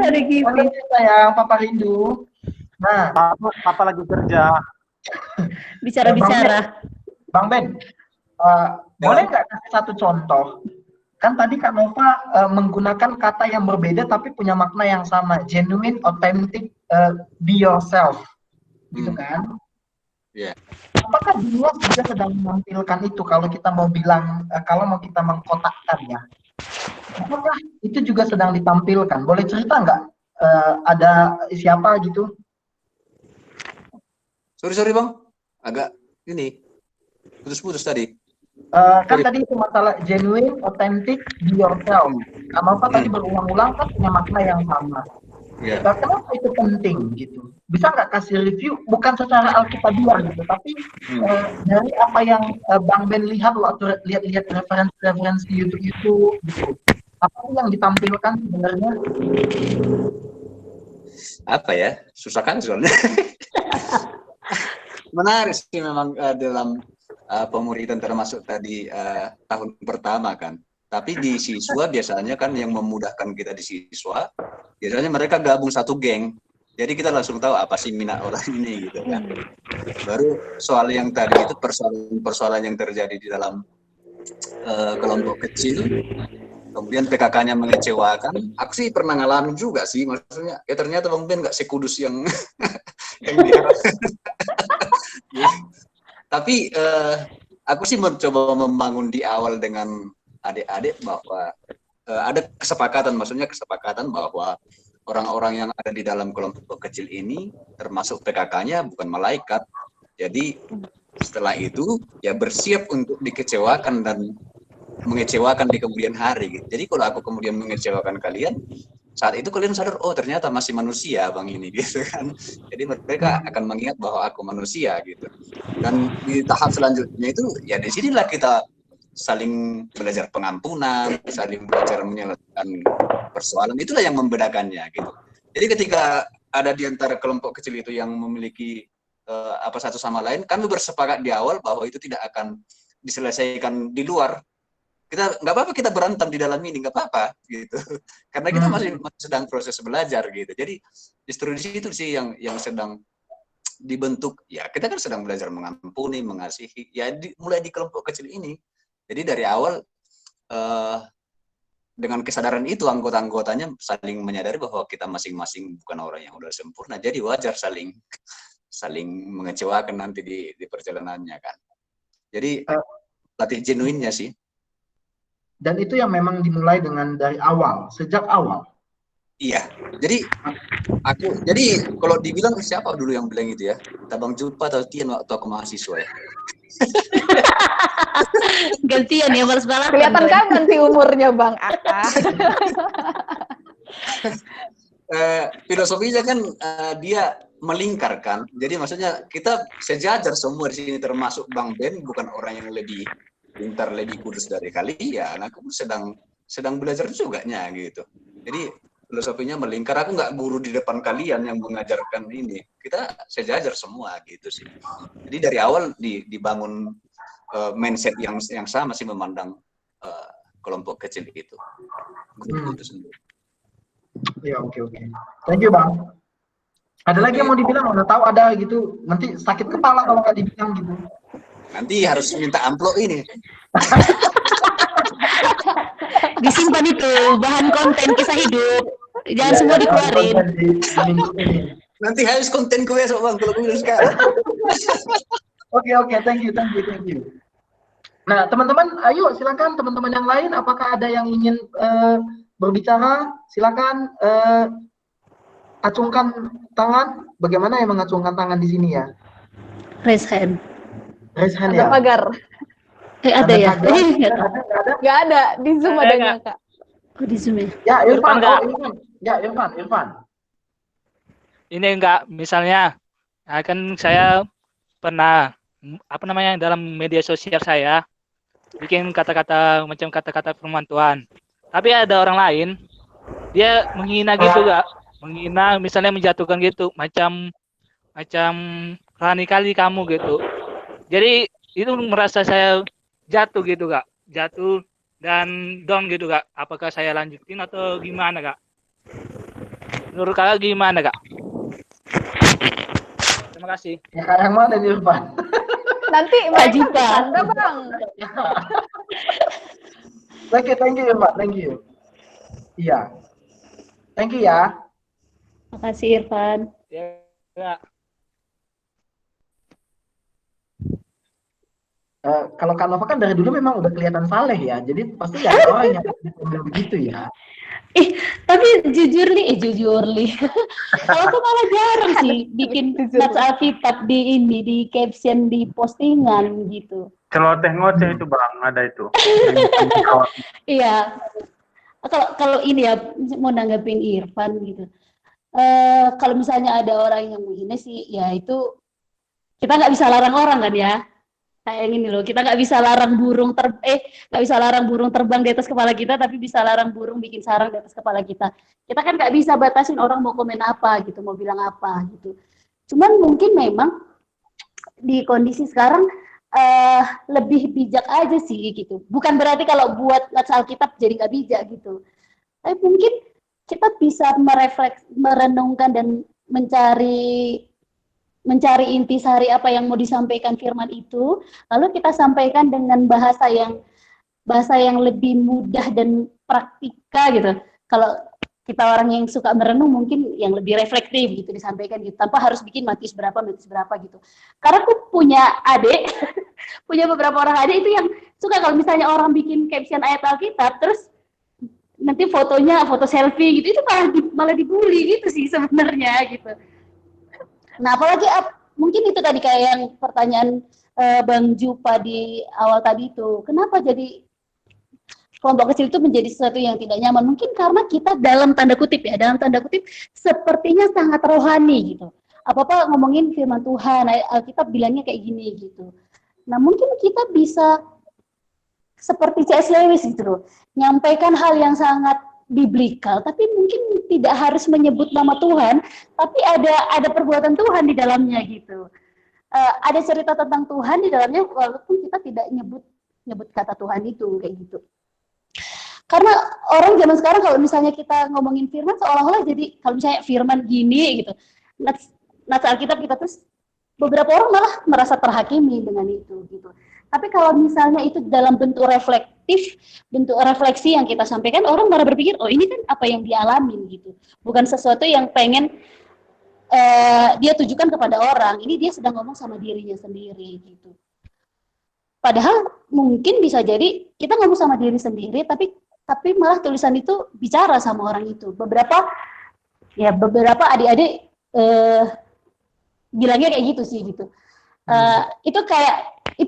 Ada gitu. Halo sayang, Papa rindu. Nah, Papa lagi kerja. Bicara-bicara. Bang Ben, boleh nggak kasih satu contoh? Kan tadi Kak Nova menggunakan kata yang berbeda tapi punya makna yang sama, genuine, authentic, be yourself, gitu kan? Iya. Apakah dunia juga sedang menampilkan itu kalau kita mau bilang, kalau mau kita mengkotakkan ya? Apakah itu juga sedang ditampilkan? Boleh cerita nggak? Ada siapa gitu? Sorry bang, agak ini putus-putus tadi. Kan tadi itu masalah genuine, authentic, be yourself. Kenapa tadi berulang-ulang kan punya makna yang sama. Iya. Nah, kenapa itu penting gitu? Bisa nggak kasih review bukan secara alkitabiah gitu, tapi dari apa yang Bang Ben lihat waktu lihat referensi YouTube itu gitu. Apa yang ditampilkan sebenarnya? Apa ya? Susah kan soalnya. Menarik sih memang dalam pemuridan termasuk tadi tahun pertama kan. Tapi di siswa biasanya kan yang memudahkan kita di siswa, biasanya mereka gabung satu geng. Jadi kita langsung tahu apa sih minat orang ini gitu kan. Baru soal yang tadi itu persoalan yang terjadi di dalam kelompok kecil, kemudian PKK-nya mengecewakan. Aku sih pernah ngalamin juga sih, maksudnya ya ternyata Bang Ben nggak sekudus yang yang diharapkan. Tapi aku sih mencoba membangun di awal dengan adik-adik bahwa ada kesepakatan, maksudnya kesepakatan bahwa orang-orang yang ada di dalam kelompok kecil ini termasuk PKK-nya bukan malaikat. Jadi setelah itu ya bersiap untuk dikecewakan dan mengecewakan di kemudian hari gitu. Jadi kalau aku kemudian mengecewakan kalian, saat itu kalian sadar, oh ternyata masih manusia bang ini gitu kan. Jadi mereka akan mengingat bahwa aku manusia gitu. Dan di tahap selanjutnya itu ya di sinilah kita saling belajar pengampunan, saling belajar menyelesaikan persoalan. Itulah yang membedakannya gitu. Jadi ketika ada di antara kelompok kecil itu yang memiliki apa satu sama lain, kami bersepakat di awal bahwa itu tidak akan diselesaikan di luar. Kita nggak apa-apa kita berantem di dalam ini, nggak apa-apa gitu. Karena kita masih sedang proses belajar gitu. Jadi justru di situ sih yang sedang dibentuk. Ya kita kan sedang belajar mengampuni, mengasihi. Ya mulai di kelompok kecil ini. Jadi dari awal dengan kesadaran itu anggota-anggotanya saling menyadari bahwa kita masing-masing bukan orang yang udah sempurna. Jadi wajar saling mengecewakan nanti di perjalanannya kan. Jadi latih genuinnya sih. Dan itu yang memang dimulai dari awal, sejak awal. Iya. Jadi kalau dibilang siapa dulu yang bilang itu ya? Bang Julpa atau Tian waktu aku mahasiswa ya? Gantian ya balas-balasan. Kelihatan kan nanti umurnya Bang Aka. Filosofinya kan dia melingkar kan. Jadi maksudnya kita sejajar semua di sini, termasuk Bang Ben bukan orang yang lebih pintar, lebih kudus dari kalian. Aku sedang belajar juga gitu. Jadi filosofinya melingkar. Aku nggak guru di depan kalian yang mengajarkan ini. Kita sejajar semua gitu sih. Jadi dari awal dibangun mindset yang sama sih memandang kelompok kecil itu. Grup itu sendiri. Ya, oke. Thank you, Bang. Ada lagi yang mau dibilang? Mana tahu ada gitu. Nanti sakit kepala kalau nggak dibilang gitu. Nanti harus minta amplop ini. Disimpan itu bahan konten kisah hidup. Jangan semua dikeluarin. Nanti harus kontenku besok Bang kalau bilang sekarang. Oke, thank you. Nah, teman-teman, ayo silakan teman-teman yang lain. Apakah ada yang ingin berbicara? Silakan acungkan tangan. Bagaimana yang mengacungkan tangan di sini ya? Raise hand. Raise hand Ada ya. pagar. Ada ya? Nggak ada. Nggak ada di Zoom Ada adanya nggak? Kak. Oh, di Zoom ya? Ya, Irfan. Irfan, Ya, Irfan. Ini enggak, misalnya kan saya pernah dalam media sosial saya bikin kata-kata macam kata-kata firman Tuhan. Tapi ada orang lain dia menghina gitu gak? Menghina, misalnya menjatuhkan gitu, macam berani kali kamu gitu. Jadi itu merasa saya jatuh gitu gak? Jatuh dan down gitu gak? Apakah saya lanjutin atau gimana Kak? Menurut Kakak gimana Kak? Terima kasih. Ya, kayak yang mana nih, Irfan? Nanti mereka Jupa. bercanda Bang. Oke, thank you, Irfan. Thank you. Iya. Thank you ya. Makasih Irfan. Ya. Kalau Kak Nova kan dari dulu memang udah kelihatan saleh ya, jadi pasti ya ada orang yang begitu ya. Tapi jujur nih. Kalau tuh malah jarang sih bikin nats Alkitab di caption di postingan gitu. Celoteh ngoceh itu Bang, ada itu. Iya. Kalau ini ya mau nanggepin Irfan gitu. Kalau misalnya ada orang yang menghina sih, ya itu kita nggak bisa larang orang kan ya. Kayak gini loh, kita nggak bisa larang burung terbang di atas kepala kita, tapi bisa larang burung bikin sarang di atas kepala kita. Kita kan nggak bisa batasin orang mau komen apa gitu, mau bilang apa gitu. Cuman mungkin memang di kondisi sekarang lebih bijak aja sih gitu. Bukan berarti kalau buat nats Alkitab jadi nggak bijak gitu. Tapi mungkin kita bisa merenungkan dan mencari intisari apa yang mau disampaikan firman itu, lalu kita sampaikan dengan bahasa yang lebih mudah dan praktika gitu. Kalau kita orang yang suka merenung mungkin yang lebih reflektif gitu disampaikan gitu, tanpa harus bikin Matius berapa gitu. Karena aku punya adik, punya beberapa orang adik itu yang suka kalau misalnya orang bikin caption ayat Alkitab, terus nanti fotonya foto selfie gitu, itu malah dibully gitu sih sebenarnya gitu. Nah, apalagi mungkin itu tadi kayak yang pertanyaan Bang Jupa di awal tadi itu, kenapa jadi kelompok kecil itu menjadi sesuatu yang tidak nyaman? Mungkin karena kita dalam tanda kutip sepertinya sangat rohani gitu. Apa-apa ngomongin firman Tuhan, Alkitab bilangnya kayak gini gitu. Nah, mungkin kita bisa seperti C.S. Lewis gitu loh, nyampaikan hal yang sangat biblikal, tapi mungkin tidak harus menyebut nama Tuhan, tapi ada perbuatan Tuhan di dalamnya gitu. Ada cerita tentang Tuhan di dalamnya, walaupun kita tidak nyebut kata Tuhan itu kayak gitu. Karena orang zaman sekarang kalau misalnya kita ngomongin firman seolah-olah jadi kalau misalnya firman gini gitu, nats Alkitab kita terus beberapa orang malah merasa terhakimi dengan itu gitu. Tapi kalau misalnya itu dalam bentuk reflektif, bentuk refleksi yang kita sampaikan, orang malah berpikir, oh ini kan apa yang dia alamin gitu. Bukan sesuatu yang pengen dia tujukan kepada orang, ini dia sedang ngomong sama dirinya sendiri gitu. Padahal mungkin bisa jadi kita ngomong sama diri sendiri, tapi malah tulisan itu bicara sama orang itu. Beberapa adik-adik bilangnya kayak gitu sih gitu. Itu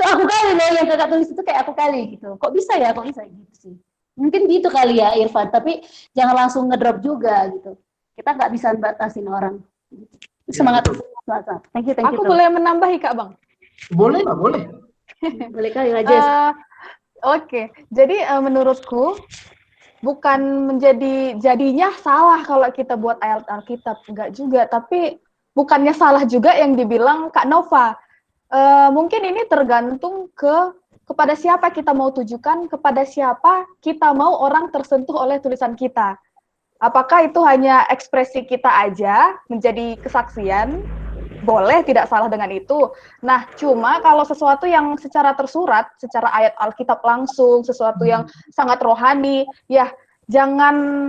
aku kali loh yang kakak tulis itu kayak aku kali gitu. Kok bisa gitu sih. Mungkin gitu kali ya Irfan, tapi jangan langsung ngedrop juga gitu. Kita nggak bisa batasin orang. Semangat. Thank you. Aku boleh menambahi Kak Bang? Boleh lah, boleh. Boleh kali aja. Oke, jadi menurutku bukan jadinya salah kalau kita buat ayat Alkitab, enggak juga, tapi bukannya salah juga yang dibilang Kak Nova. Mungkin ini tergantung kepada siapa kita mau tujukan, kepada siapa kita mau orang tersentuh oleh tulisan kita. Apakah itu hanya ekspresi kita aja menjadi kesaksian? Boleh, tidak salah dengan itu. Nah, cuma kalau sesuatu yang secara tersurat, secara ayat Alkitab langsung, sesuatu yang sangat rohani, ya jangan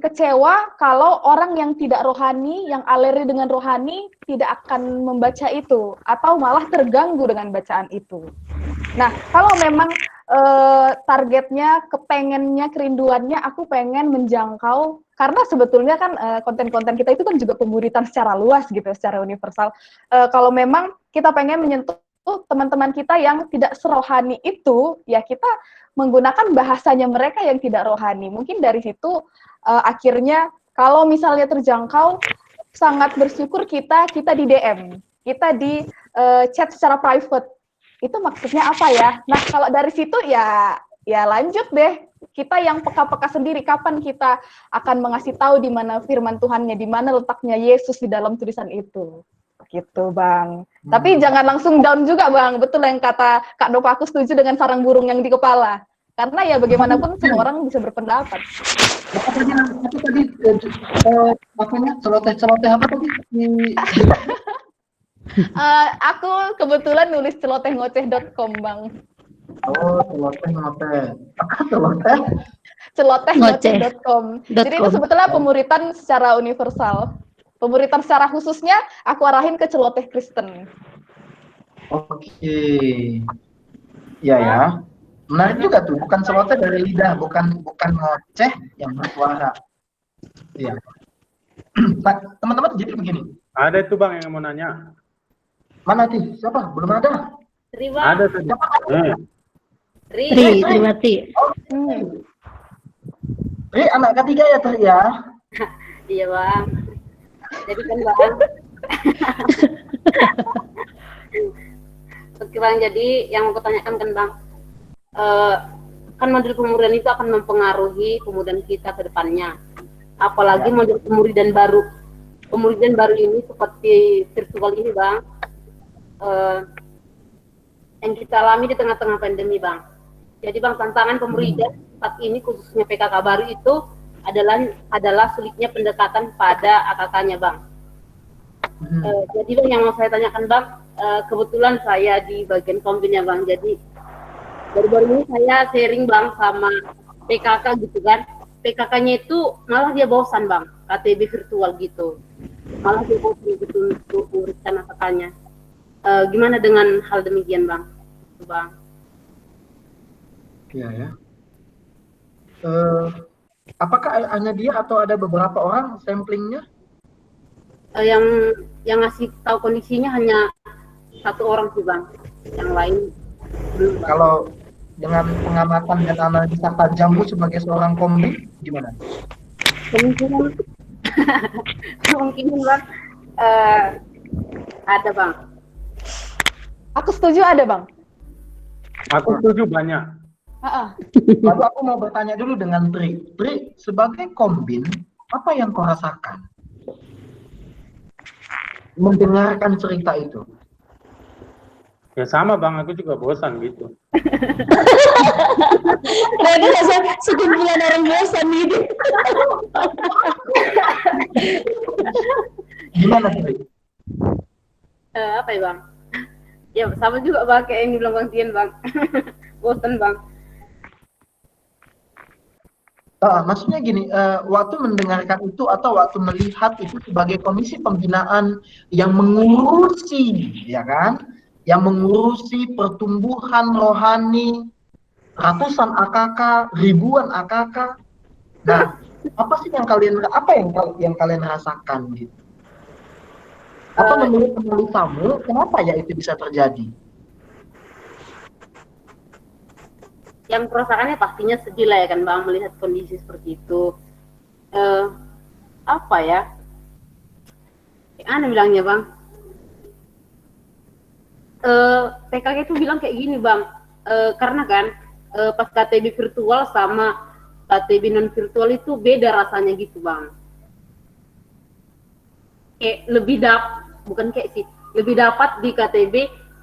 kecewa kalau orang yang tidak rohani, yang alergi dengan rohani, tidak akan membaca itu, atau malah terganggu dengan bacaan itu. Nah, kalau memang targetnya, kepengennya, kerinduannya, aku pengen menjangkau, karena sebetulnya kan konten-konten kita itu kan juga pemuritan secara luas gitu, secara universal. Kalau memang kita pengen menyentuh teman-teman kita yang tidak serohani itu, ya kita menggunakan bahasanya mereka yang tidak rohani. Mungkin dari situ akhirnya kalau misalnya terjangkau, sangat bersyukur kita di DM, kita di chat secara private. Itu maksudnya apa ya? Nah, kalau dari situ ya lanjut deh. Kita yang peka-peka sendiri, kapan kita akan mengasih tahu di mana firman Tuhannya, di mana letaknya Yesus di dalam tulisan itu. Gitu, Bang. Tapi jangan langsung down juga, Bang. Betul yang kata Kak Nova, aku setuju dengan sarang burung yang di kepala. Karena ya bagaimanapun semua orang bisa berpendapat. Apa tadi celoteh apa tadi? Aku kebetulan nulis celotehngoceh.com, Bang. Oh, celoteh. Apa celoteh? Celotehngoceh.com. Jadi itu sebetulnya pemuritan secara universal. Pemuritan secara khususnya aku arahin ke celoteh Kristen. Oke. Ya. Menarik juga tuh, bukan celoteh dari lidah, bukan ngoceh yang bersuara. Iya. Nah, teman-teman, jadi begini. Ada itu Bang yang mau nanya. Mana Ti? Siapa? Belum ada. Ada tadi. Trimati. Ri, anak ketiga ya Tri ya? Iya Bang. Jadi kan Bang. Oke Bang, jadi yang mau kutanyakan kan Bang, kan model pemuridan itu akan mempengaruhi pemuridan kita ke depannya. Apalagi model pemuridan baru. Pemuridan baru ini seperti virtual ini Bang. Yang kita alami di tengah-tengah pandemi Bang. Jadi Bang, tantangan pemuridan saat ini khususnya PKK baru itu adalah sulitnya pendekatan pada AKK-nya Bang. Jadi Bang, yang mau saya tanyakan Bang, kebetulan saya di bagian kombinnya Bang, jadi baru-baru ini saya sharing Bang sama PKK gitu kan. PKK-nya itu malah dia bosan Bang, KTB virtual gitu. Malah dia bosan gitu untuk menguruskan AKK-nya. Gimana dengan hal demikian Bang? Bang. Iya ya. Apakah hanya dia atau ada beberapa orang samplingnya? Yang ngasih tahu kondisinya hanya satu orang sih Bang. Yang lain belum Bang. Kalau dengan pengamatan dan analisa tajammu sebagai seorang kombi, gimana? Kemungkinan Bang, ada Bang. Aku setuju ada Bang. Aku setuju banyak. Lalu aku mau bertanya dulu dengan Tri. Tri, sebagai kombin, apa yang kau rasakan mendengarkan cerita itu? Ya sama Bang, aku juga bosan gitu. Berarti rasa sekumpulan orang bosan gitu. Gimana Tri? Apa ya Bang? Ya sama juga Bang kayak yang dibilang Bang Tian Bang. Bosan Bang. Maksudnya gini, waktu mendengarkan itu atau waktu melihat itu sebagai komisi pembinaan yang mengurusi, ya kan? Yang mengurusi pertumbuhan rohani ratusan AKK, ribuan AKK. Nah, apa sih yang kalian rasakan gitu? Atau menurut analisa-mu, kenapa ya itu bisa terjadi? Yang perasaannya pastinya sedih lah ya kan Bang, melihat kondisi seperti itu. Apa ya? Aneh bilangnya bang. PKK itu bilang kayak gini bang, karena kan pas KTB virtual sama KTB non virtual itu beda rasanya gitu bang. Kayak bukan kayak sih, lebih dapat di KTB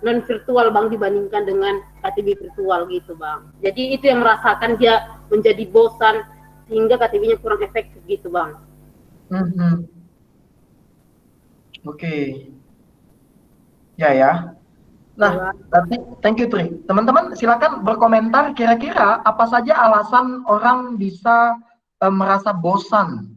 non virtual bang dibandingkan dengan KTB virtual gitu bang. Jadi itu yang merasakan dia menjadi bosan sehingga KTB-nya kurang efektif gitu bang. Oke. Ya. Nah, berarti thank you Tri. Teman-teman silakan berkomentar kira-kira apa saja alasan orang bisa merasa bosan,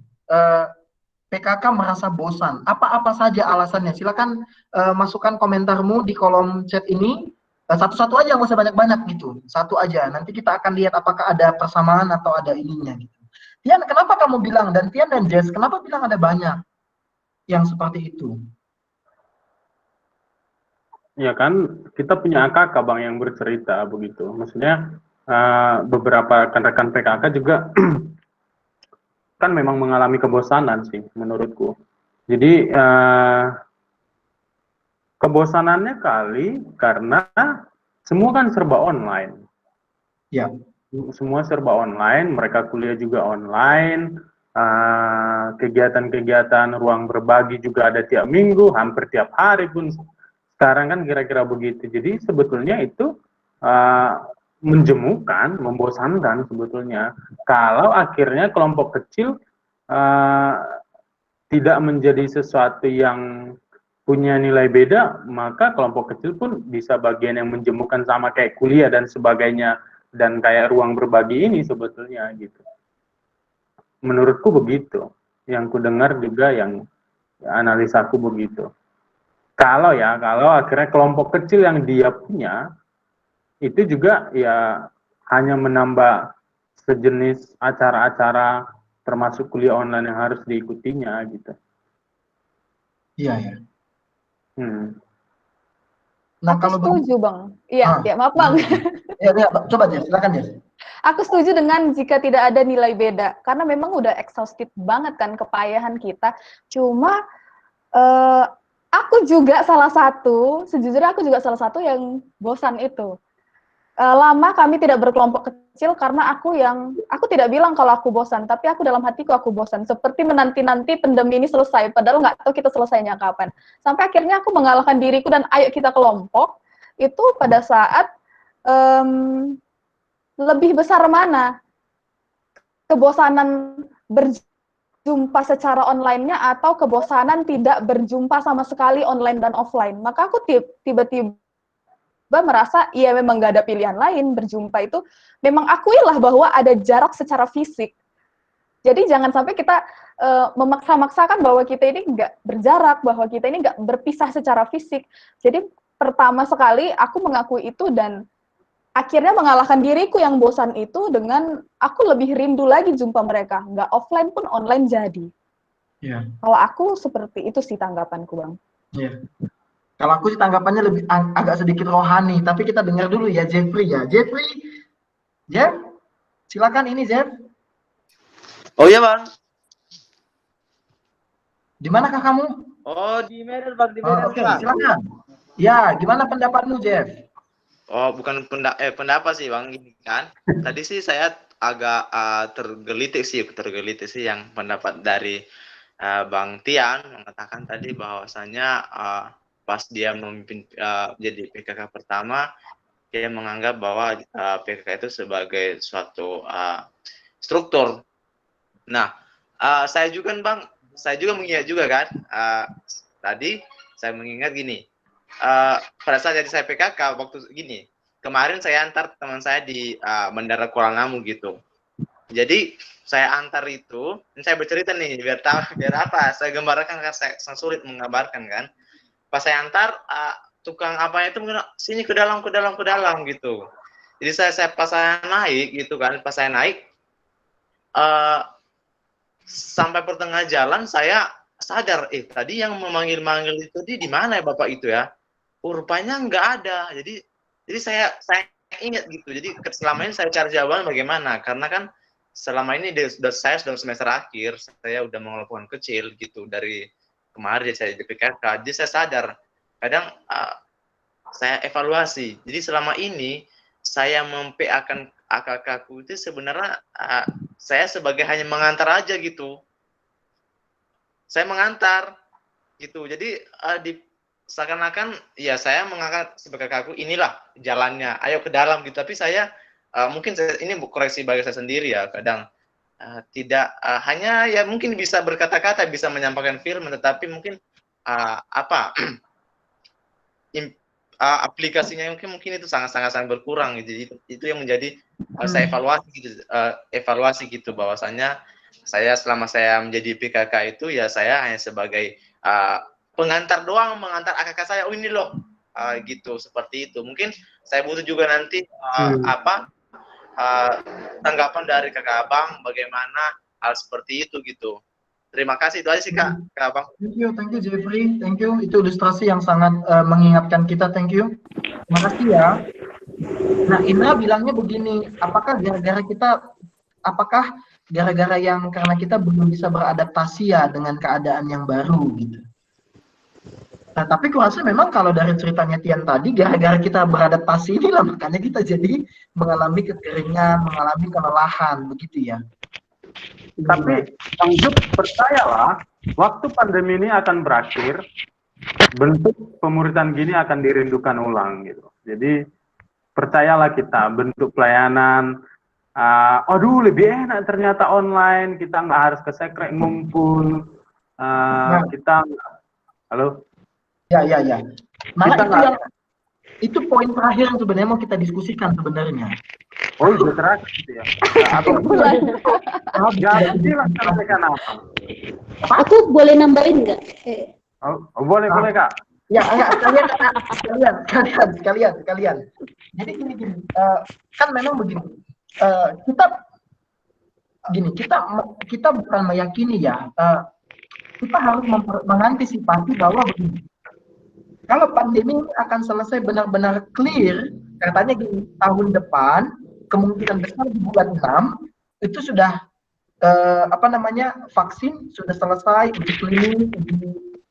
PKK merasa bosan. Apa-apa saja alasannya? Silakan masukkan komentarmu di kolom chat ini. Satu-satu aja, nggak usah banyak-banyak gitu. Satu aja. Nanti kita akan lihat apakah ada persamaan atau ada ininya gitu. Tian, kenapa kamu bilang, dan Tian dan Jess, kenapa bilang ada banyak yang seperti itu? Ya kan, kita punya AKK bang yang bercerita begitu. Maksudnya beberapa rekan-rekan PKK juga kan memang mengalami kebosanan sih menurutku. Jadi kebosanannya kali karena semua kan serba online. Ya. Semua serba online, mereka kuliah juga online, kegiatan-kegiatan ruang berbagi juga ada tiap minggu, hampir tiap hari pun. Sekarang kan kira-kira begitu. Jadi sebetulnya itu menjemukan, membosankan sebetulnya. Kalau akhirnya kelompok kecil tidak menjadi sesuatu yang punya nilai beda, maka kelompok kecil pun bisa bagian yang menjemukan sama kayak kuliah dan sebagainya, dan kayak ruang berbagi ini sebetulnya gitu. Menurutku begitu. Yang ku dengar juga yang analisaku begitu. Kalau akhirnya kelompok kecil yang dia punya itu juga ya hanya menambah sejenis acara-acara termasuk kuliah online yang harus diikutinya gitu. Iya. Nah, kalau setuju bang. Iya, maaf bang. Ya, coba Jess, silakan Jess. Aku setuju dengan jika tidak ada nilai beda, karena memang udah exhausted banget kan kepayahan kita. Cuma aku juga sejujurnya aku juga salah satu yang bosan itu. Lama kami tidak berkelompok kecil karena aku tidak bilang kalau aku bosan, tapi aku dalam hatiku aku bosan. Seperti menanti-nanti pandemi ini selesai, padahal nggak tahu kita selesainya kapan. Sampai akhirnya aku mengalahkan diriku dan ayo kita kelompok, itu pada saat lebih besar mana kebosanan berjumpa secara online-nya atau kebosanan tidak berjumpa sama sekali online dan offline. Maka aku tiba-tiba merasa ya memang gak ada pilihan lain, berjumpa itu memang akuilah bahwa ada jarak secara fisik. Jadi jangan sampai kita memaksa-maksakan bahwa kita ini nggak berjarak, bahwa kita ini nggak berpisah secara fisik. Jadi pertama sekali aku mengakui itu dan akhirnya mengalahkan diriku yang bosan itu dengan aku lebih rindu lagi jumpa mereka. Nggak offline pun online jadi. Iya. Kalau aku seperti itu sih tanggapanku, Bang. Iya. Kalau aku sih tanggapannya lebih agak sedikit rohani, tapi kita dengar dulu ya Jeffrey ya. Jeffrey, Jeff, silakan ini Jeff. Oh iya Bang. Di manakah kamu? Oh di Medan Bang, di Medan Oke, Bang. silakan. Ya, gimana pendapatmu Jeff? Oh bukan pendapat sih Bang, gini kan. Tadi sih saya agak tergelitik sih yang pendapat dari Bang Tian mengatakan tadi bahwasanya pas dia memimpin jadi PKK pertama, dia menganggap bahwa PKK itu sebagai suatu struktur. Nah, saya juga mengingat juga kan, tadi saya mengingat gini, pada saat jadi saya PKK waktu gini, kemarin saya antar teman saya di Bandara Kuala Namu gitu. Jadi saya antar itu, dan saya bercerita nih biar apa? Saya gambarkan kan, saya sulit menggambarkan kan. Pas saya antar, tukang apanya itu sini ke dalam gitu. Jadi pas saya naik gitu kan, pas saya naik sampai pertengahan jalan saya sadar, tadi yang memanggil itu di mana ya Bapak itu ya? Rupanya nggak ada. Jadi saya ingat gitu. Jadi selama ini saya cari jawaban bagaimana? Karena kan selama ini saya sudah semester akhir, saya udah melakukan kecil gitu dari kemarin saya di PKK, jadi saya sadar kadang saya evaluasi. Jadi selama ini saya memPA-kan AKK-ku itu sebenarnya saya sebagai hanya mengantar aja gitu. Saya mengantar gitu. Jadi seakan-akan ya saya mengangkat sebagai kakakku, inilah jalannya, ayo ke dalam gitu. Tapi saya mungkin ini koreksi bagi saya sendiri ya, kadang tidak hanya ya mungkin bisa berkata-kata, bisa menyampaikan firman, tetapi mungkin aplikasinya mungkin itu sangat berkurang gitu. Itu yang menjadi saya evaluasi gitu bahwasanya saya selama saya menjadi PKK itu ya saya hanya sebagai pengantar doang, mengantar AKK saya, oh ini loh gitu, seperti itu. Mungkin saya butuh juga nanti tanggapan dari kakak abang bagaimana hal seperti itu gitu. Terima kasih, itu aja sih kak abang. Thank you Jeffrey, thank you, itu ilustrasi yang sangat mengingatkan kita, thank you. Terima kasih ya. Nah, Indra bilangnya begini, apakah gara-gara yang karena kita belum bisa beradaptasi ya dengan keadaan yang baru gitu. Nah, tapi kurasa memang kalau dari ceritanya Tian tadi, gara-gara kita beradaptasi inilah makanya kita jadi mengalami kekeringan, mengalami kelelahan, begitu ya. Tapi Bang Jup, percayalah, waktu pandemi ini akan berakhir, bentuk pemuridan gini akan dirindukan ulang gitu. Jadi percayalah kita, bentuk pelayanan, aduh lebih enak ternyata online, kita nggak harus ke sekrek ngumpul, kita, halo? Ya. Malah itu poin terakhir yang sebenarnya mau kita diskusikan sebenarnya. Oh iya terakhir gitu ya. Aku boleh nambahin nggak? Boleh kak. Ya kalian. Jadi gini, kan memang begini. Kita bukan meyakini ya. Kita harus mengantisipasi bahwa begini. Kalau pandemi ini akan selesai benar-benar clear, katanya gini, tahun depan kemungkinan besar di bulan 6 itu sudah vaksin sudah selesai, uji klinik,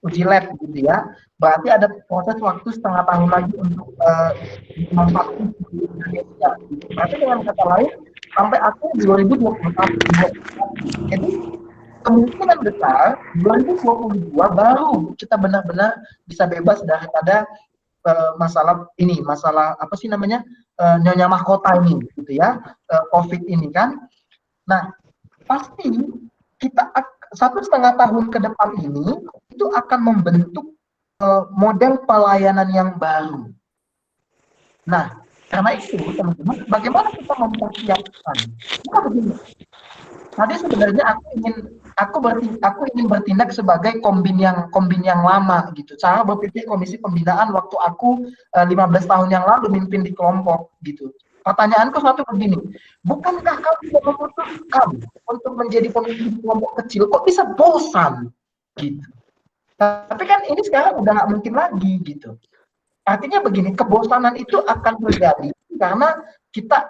uji lab gitu ya. Berarti ada proses waktu setengah tahun lagi untuk memvaksin di Indonesia. Berarti dengan kata lain sampai akhir 2021. Jadi kemungkinan besar 2022 baru kita benar-benar bisa bebas daripada masalah nyonya mahkota ini gitu ya, COVID ini kan. Nah, pasti kita 1,5 tahun ke depan ini itu akan membentuk model pelayanan yang baru. Nah, karena itu teman-teman, bagaimana kita mempersiapkan? Nah, begini. Tadi sebenarnya aku ingin bertindak sebagai kombin yang lama gitu. Cara berpikir komisi pembinaan waktu aku 15 tahun yang lalu mimpin di kelompok gitu. Pertanyaanku satu begini, bukankah kamu tidak memutuskan untuk menjadi pemimpin kelompok kecil? Kok bisa bosan gitu? Tapi kan ini sekarang udah nggak mungkin lagi gitu. Artinya begini, kebosanan itu akan terjadi karena kita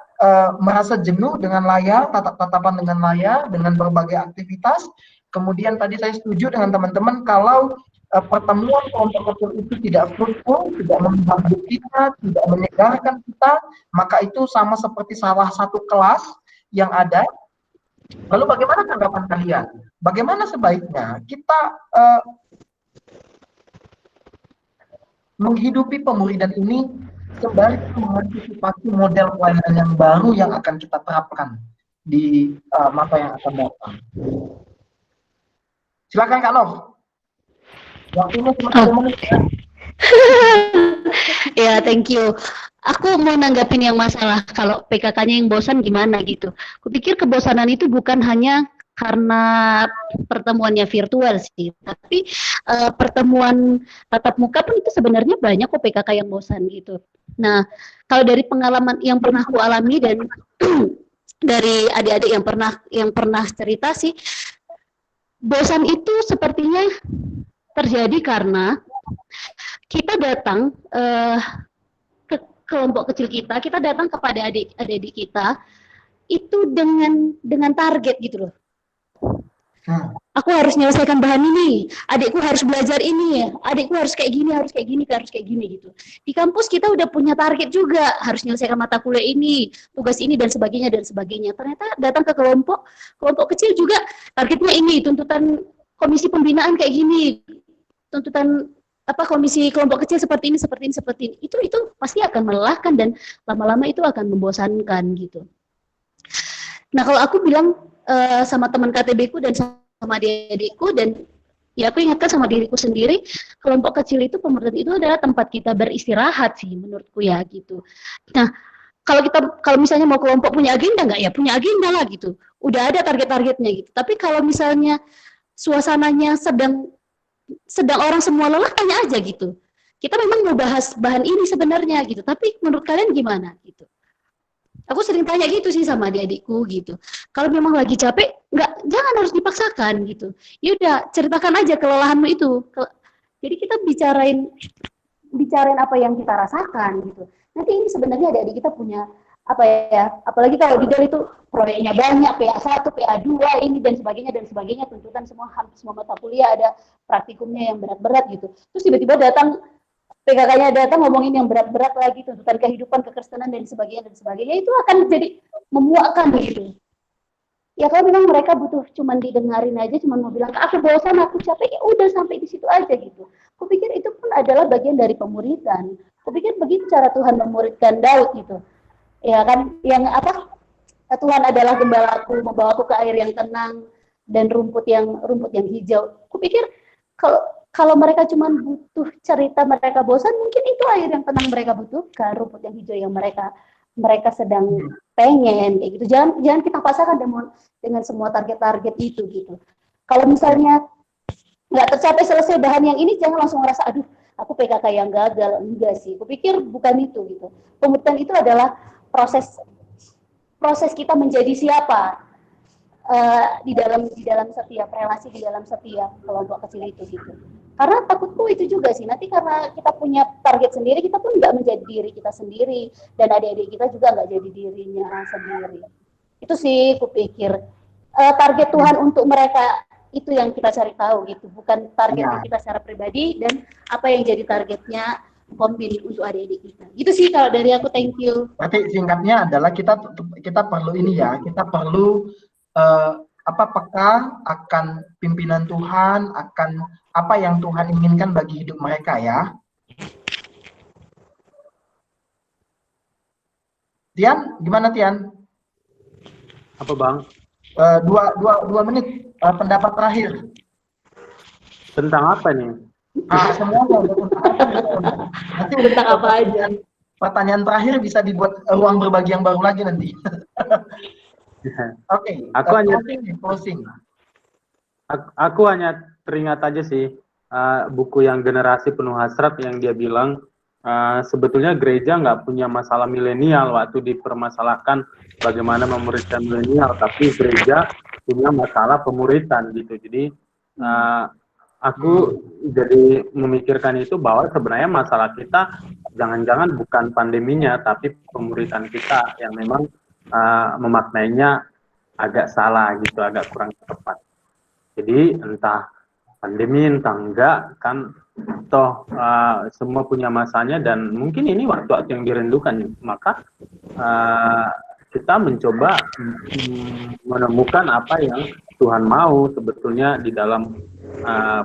merasa jenuh dengan layar, tatapan dengan layar, dengan berbagai aktivitas. Kemudian tadi saya setuju dengan teman-teman kalau pertemuan kelompok kecil itu tidak fruitful, tidak membantu kita, tidak menyegarkan kita, maka itu sama seperti salah satu kelas yang ada. Lalu bagaimana tanggapan kalian? Bagaimana sebaiknya kita menghidupi pemuridan ini sembari mengantisipasi model pelayanan yang baru yang akan kita terapkan di masa yang akan datang. Silakan Kak Nov. Waktunya cuma 1 menit. Ya, thank you. Aku mau nanggapin yang masalah kalau PKK-nya yang bosan gimana gitu. Kupikir kebosanan itu bukan hanya karena pertemuannya virtual sih, tapi pertemuan tatap muka pun itu sebenarnya banyak kok PKK yang bosan gitu. Nah, kalau dari pengalaman yang pernah aku alami dan dari adik-adik yang pernah cerita sih, bosan itu sepertinya terjadi karena kita datang ke kelompok kecil kita datang kepada adik-adik kita itu dengan target gitu loh. Aku harus menyelesaikan bahan ini, adikku harus belajar ini, adikku harus kayak gini, harus kayak gini, harus kayak gini gitu. Di kampus kita udah punya target juga, harus menyelesaikan mata kuliah ini, tugas ini dan sebagainya dan sebagainya. Ternyata datang ke kelompok kecil juga targetnya ini, tuntutan komisi pembinaan kayak gini, tuntutan komisi kelompok kecil seperti ini, seperti ini, seperti ini. Itu pasti akan melelahkan dan lama-lama itu akan membosankan gitu. Nah, kalau aku bilang sama teman KTB-ku dan sama adik-adikku, dan ya aku ingatkan sama diriku sendiri, kelompok kecil itu, pemuridan itu adalah tempat kita beristirahat sih menurutku ya gitu. Nah, kalau misalnya mau kelompok punya agenda nggak, ya punya agenda lah gitu, udah ada target-targetnya gitu. Tapi kalau misalnya suasananya sedang orang semua lelah, tanya aja gitu, kita memang mau bahas bahan ini sebenarnya gitu, tapi menurut kalian gimana gitu. Aku sering tanya gitu sih sama adik-adikku gitu. Kalau memang lagi capek, jangan harus dipaksakan gitu. Ya udah, ceritakan aja kelelahanmu itu. Jadi kita bicarain apa yang kita rasakan gitu. Nanti ini sebenarnya adik-adik kita punya apalagi kalau di Dell itu proyeknya banyak, PA1, PA2 ini dan sebagainya, tuntutan hampir semua mata kuliah ada praktikumnya yang berat-berat gitu. Terus tiba-tiba datang PKK-nya datang ngomongin yang berat-berat lagi, tuntutan kehidupan, kekristenan dan sebagainya, itu akan jadi memuakkan gitu. Ya kalau memang mereka butuh cuman didengarin aja, cuman mau bilang, aku bosan, aku capek, ya udah sampai di situ aja gitu. Kupikir itu pun adalah bagian dari pemuridan. Kupikir begitu cara Tuhan memuridkan Daud gitu. Ya kan, yang Tuhan adalah gembalaku, membawaku ke air yang tenang dan rumput yang hijau. Kupikir kalau mereka cuma butuh cerita mereka bosan, mungkin itu air yang tenang mereka butuhkan, rumput yang hijau yang mereka sedang pengen kayak gitu. Jangan kita paksakan dengan semua target-target itu gitu. Kalau misalnya nggak tercapai selesai bahan yang ini, jangan langsung ngerasa aduh aku PKK yang gagal. Enggak sih, kupikir bukan itu gitu. Pemuridan itu adalah proses kita menjadi siapa di dalam setiap relasi, di dalam setiap kelompok kecil itu gitu. Karena takutku itu juga sih, nanti karena kita punya target sendiri, kita pun nggak menjadi diri kita sendiri, dan adik-adik kita juga nggak jadi dirinya sendiri. Itu sih kupikir target Tuhan untuk mereka itu yang kita cari tahu gitu, bukan target kita secara pribadi dan apa yang jadi targetnya Kombin untuk adik-adik kita. Gitu sih kalau dari aku, thank you. Berarti singkatnya adalah kita perlu ini ya, kita perlu peka akan pimpinan Tuhan, akan apa yang Tuhan inginkan bagi hidup mereka ya. Tian, gimana Tian? Apa Bang? 2 menit pendapat terakhir. Tentang apa nih? Semuanya. Nanti tentang apa aja. Pertanyaan terakhir bisa dibuat ruang berbagi yang baru lagi nanti. Oke. Aku hanya teringat aja sih buku yang Generasi Penuh Hasrat yang dia bilang sebetulnya gereja nggak punya masalah milenial waktu dipermasalahkan bagaimana memuridkan milenial, tapi gereja punya masalah pemuridan gitu. Jadi aku jadi memikirkan itu bahwa sebenarnya masalah kita jangan-jangan bukan pandeminya, tapi pemuridan kita yang memang memaknainya agak salah gitu, agak kurang tepat. Jadi entah pandemi entah enggak, kan toh semua punya masanya dan mungkin ini waktu-waktu yang dirindukan. Maka kita mencoba menemukan apa yang Tuhan mau sebetulnya di dalam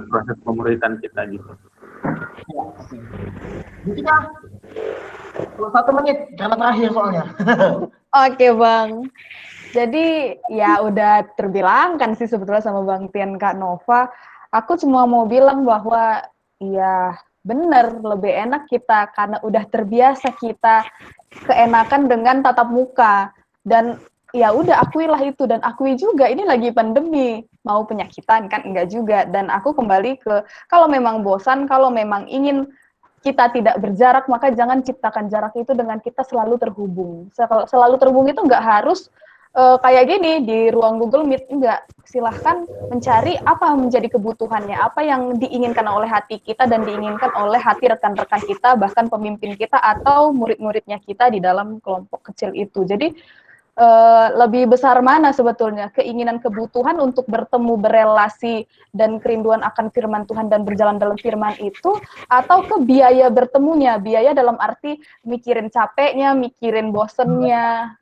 proses pemuridan kita gitu. Kita 1 menit karena terakhir soalnya. Oke Bang. Jadi ya udah terbilangkan sih sebetulnya sama Bang Tian, Kak Nova. Aku cuma mau bilang bahwa ya benar, lebih enak kita karena udah terbiasa kita keenakan dengan tatap muka. Dan ya udah akuilah itu, dan akui juga ini lagi pandemi, mau penyakitan kan enggak juga. Dan aku kembali ke kalau memang bosan, kalau memang ingin kita tidak berjarak, maka jangan ciptakan jarak itu dengan kita selalu terhubung. Selalu terhubung itu enggak harus kayak gini di ruang Google Meet, enggak. Silahkan mencari apa yang menjadi kebutuhannya, apa yang diinginkan oleh hati kita dan diinginkan oleh hati rekan-rekan kita, bahkan pemimpin kita atau murid-muridnya kita di dalam kelompok kecil itu. Jadi lebih besar mana sebetulnya keinginan kebutuhan untuk bertemu, berelasi, dan kerinduan akan firman Tuhan dan berjalan dalam firman itu, atau ke biaya bertemunya, biaya dalam arti mikirin capeknya, mikirin bosennya.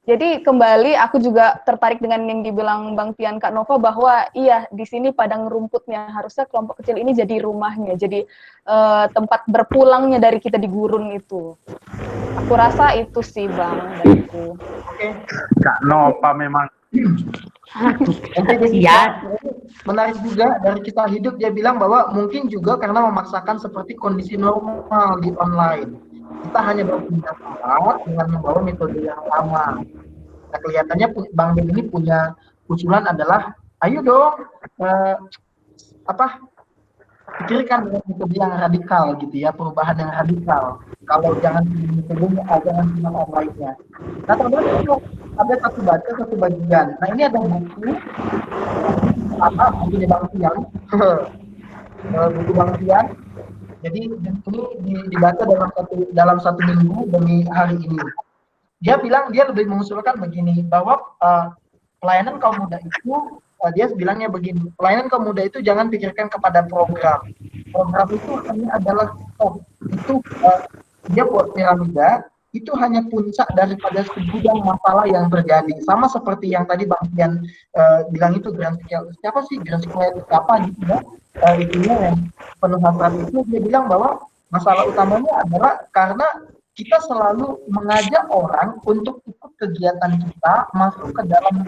Jadi kembali aku juga tertarik dengan yang dibilang Bang Tian, Kak Nova, bahwa iya di sini padang rumputnya, harusnya kelompok kecil ini jadi rumahnya, jadi tempat berpulangnya dari kita di gurun itu. Aku rasa itu sih Bang dariku. Oke. Kak Nova memang. Ya. Menarik juga dari kita hidup, dia bilang bahwa mungkin juga karena memaksakan seperti kondisi normal di online. Kita hanya berpindah tempat dengan membawa metode yang sama. Nah, kelihatannya Bang Ben ini punya usulan adalah, ayo dong, pikirkan dengan metode yang radikal gitu ya, perubahan yang radikal. Kalau jangan metodenya, jangan cuma online-nya. Nah, teman-teman ada satu bagian. Nah, ini ada buku bukunya Bang Tian, buku Bang Tian. Jadi ini dibaca dalam satu minggu demi hari ini. Dia bilang dia lebih mengusulkan begini, bahwa pelayanan kaum muda itu, dia bilangnya begini, pelayanan kaum muda itu jangan pikirkan kepada program. Program itu hanya adalah itu dia buat piramida, itu hanya puncak daripada segudang masalah yang terjadi. Sama seperti yang tadi Bang Tian bilang itu, Grand siapa sih Grand Square siapa gitu ya, itunya yang penuh hasrat itu. Dia bilang bahwa masalah utamanya adalah karena kita selalu mengajak orang untuk ikut kegiatan kita, masuk ke dalam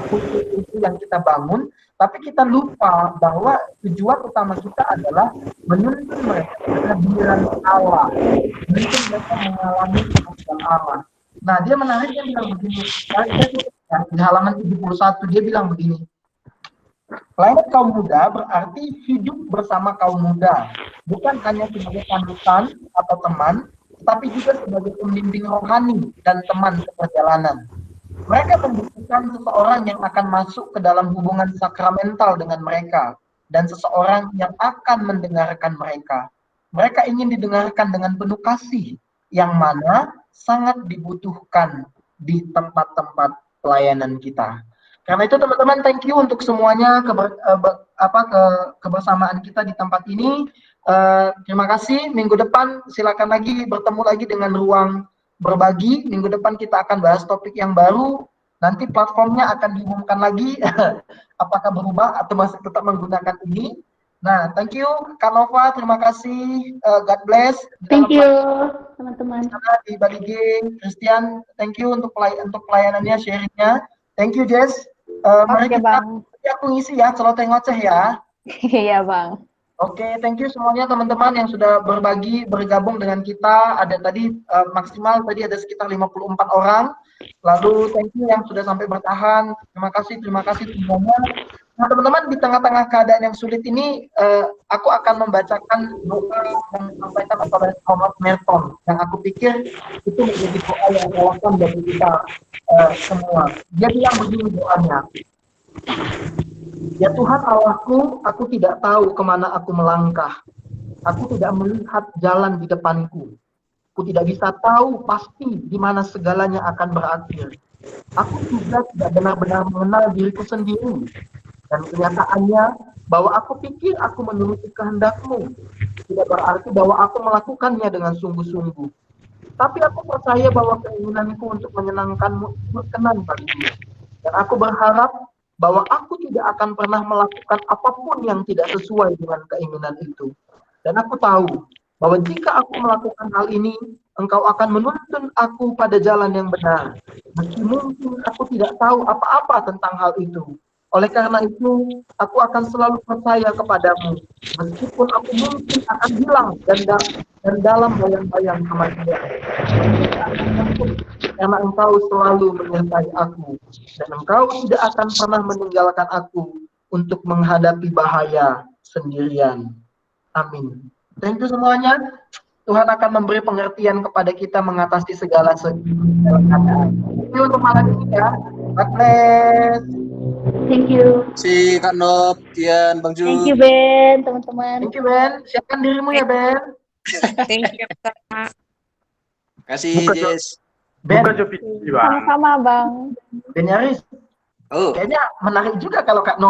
kultur itu yang kita bangun, tapi kita lupa bahwa tujuan utama kita adalah menuntun mereka kehadiran Allah, menuntun mereka mengalami kehadiran Allah. Nah, dia menariknya bilang begini, di halaman 71 dia bilang begini, pelayanan kaum muda berarti hidup bersama kaum muda, bukan hanya sebagai panutan atau teman, tapi juga sebagai pembimbing rohani dan teman seperjalanan. Mereka membutuhkan seseorang yang akan masuk ke dalam hubungan sakramental dengan mereka, dan seseorang yang akan mendengarkan mereka. Mereka ingin didengarkan dengan penuh kasih, yang mana sangat dibutuhkan di tempat-tempat pelayanan kita. Karena itu teman-teman, thank you untuk semuanya kebersamaan kita di tempat ini. Terima kasih. Minggu depan silakan lagi bertemu lagi dengan Ruang Berbagi. Minggu depan kita akan bahas topik yang baru. Nanti platformnya akan diumumkan lagi apakah berubah atau masih tetap menggunakan ini. Nah, thank you Kak Nova, terima kasih. God bless. Thank you teman-teman. Di Bali G, Christian, thank you untuk pelayanannya, sharingnya. Thank you Jess. Mari kita, Bang. Aku ngisi ya, celoteh ngoceh ya. Iya Bang. Oke, thank you semuanya teman-teman yang sudah bergabung dengan kita. Ada tadi maksimal tadi ada sekitar 54 orang. Lalu thank you yang sudah sampai bertahan. Terima kasih semuanya. Nah teman-teman, di tengah-tengah keadaan yang sulit ini, aku akan membacakan doa yang disampaikan oleh Thomas Merton, yang aku pikir itu menjadi doa yang relevan bagi kita semua. Dia bilang begini doanya, ya Tuhan Allahku, aku tidak tahu kemana aku melangkah. Aku tidak melihat jalan di depanku. Aku tidak bisa tahu pasti di mana segalanya akan berakhir. Aku juga tidak benar-benar mengenal diriku sendiri. Dan kenyataannya bahwa aku pikir aku menuruti kehendak-Mu tidak berarti bahwa aku melakukannya dengan sungguh-sungguh. Tapi aku percaya bahwa keinginanku untuk menyenangkan-Mu berkenan bagimu. Dan aku berharap bahwa aku tidak akan pernah melakukan apapun yang tidak sesuai dengan keinginan itu. Dan aku tahu bahwa jika aku melakukan hal ini, Engkau akan menuntun aku pada jalan yang benar. Meski mungkin aku tidak tahu apa-apa tentang hal itu. Oleh karena itu, aku akan selalu percaya kepadamu, meskipun aku mungkin akan hilang dan dalam bayang-bayang kematian. Karena Engkau selalu menyertai aku, dan Engkau tidak akan pernah meninggalkan aku untuk menghadapi bahaya sendirian. Amin. Thank you semuanya. Tuhan akan memberi pengertian kepada kita mengatasi segala keadaan. Itu untuk malam ini ya. God bless. Thank you. Si Kak Nop, Tian, Bang Ju. Thank you Ben, teman-teman. Thank you Ben. Siapkan dirimu ya Ben. Thank you, Kak. Kasih Jess. Ben, Buka Jovisi, Bang. Sama-sama, Bang. Ben Yaris, Oh, kayaknya menarik juga kalau Kak Novi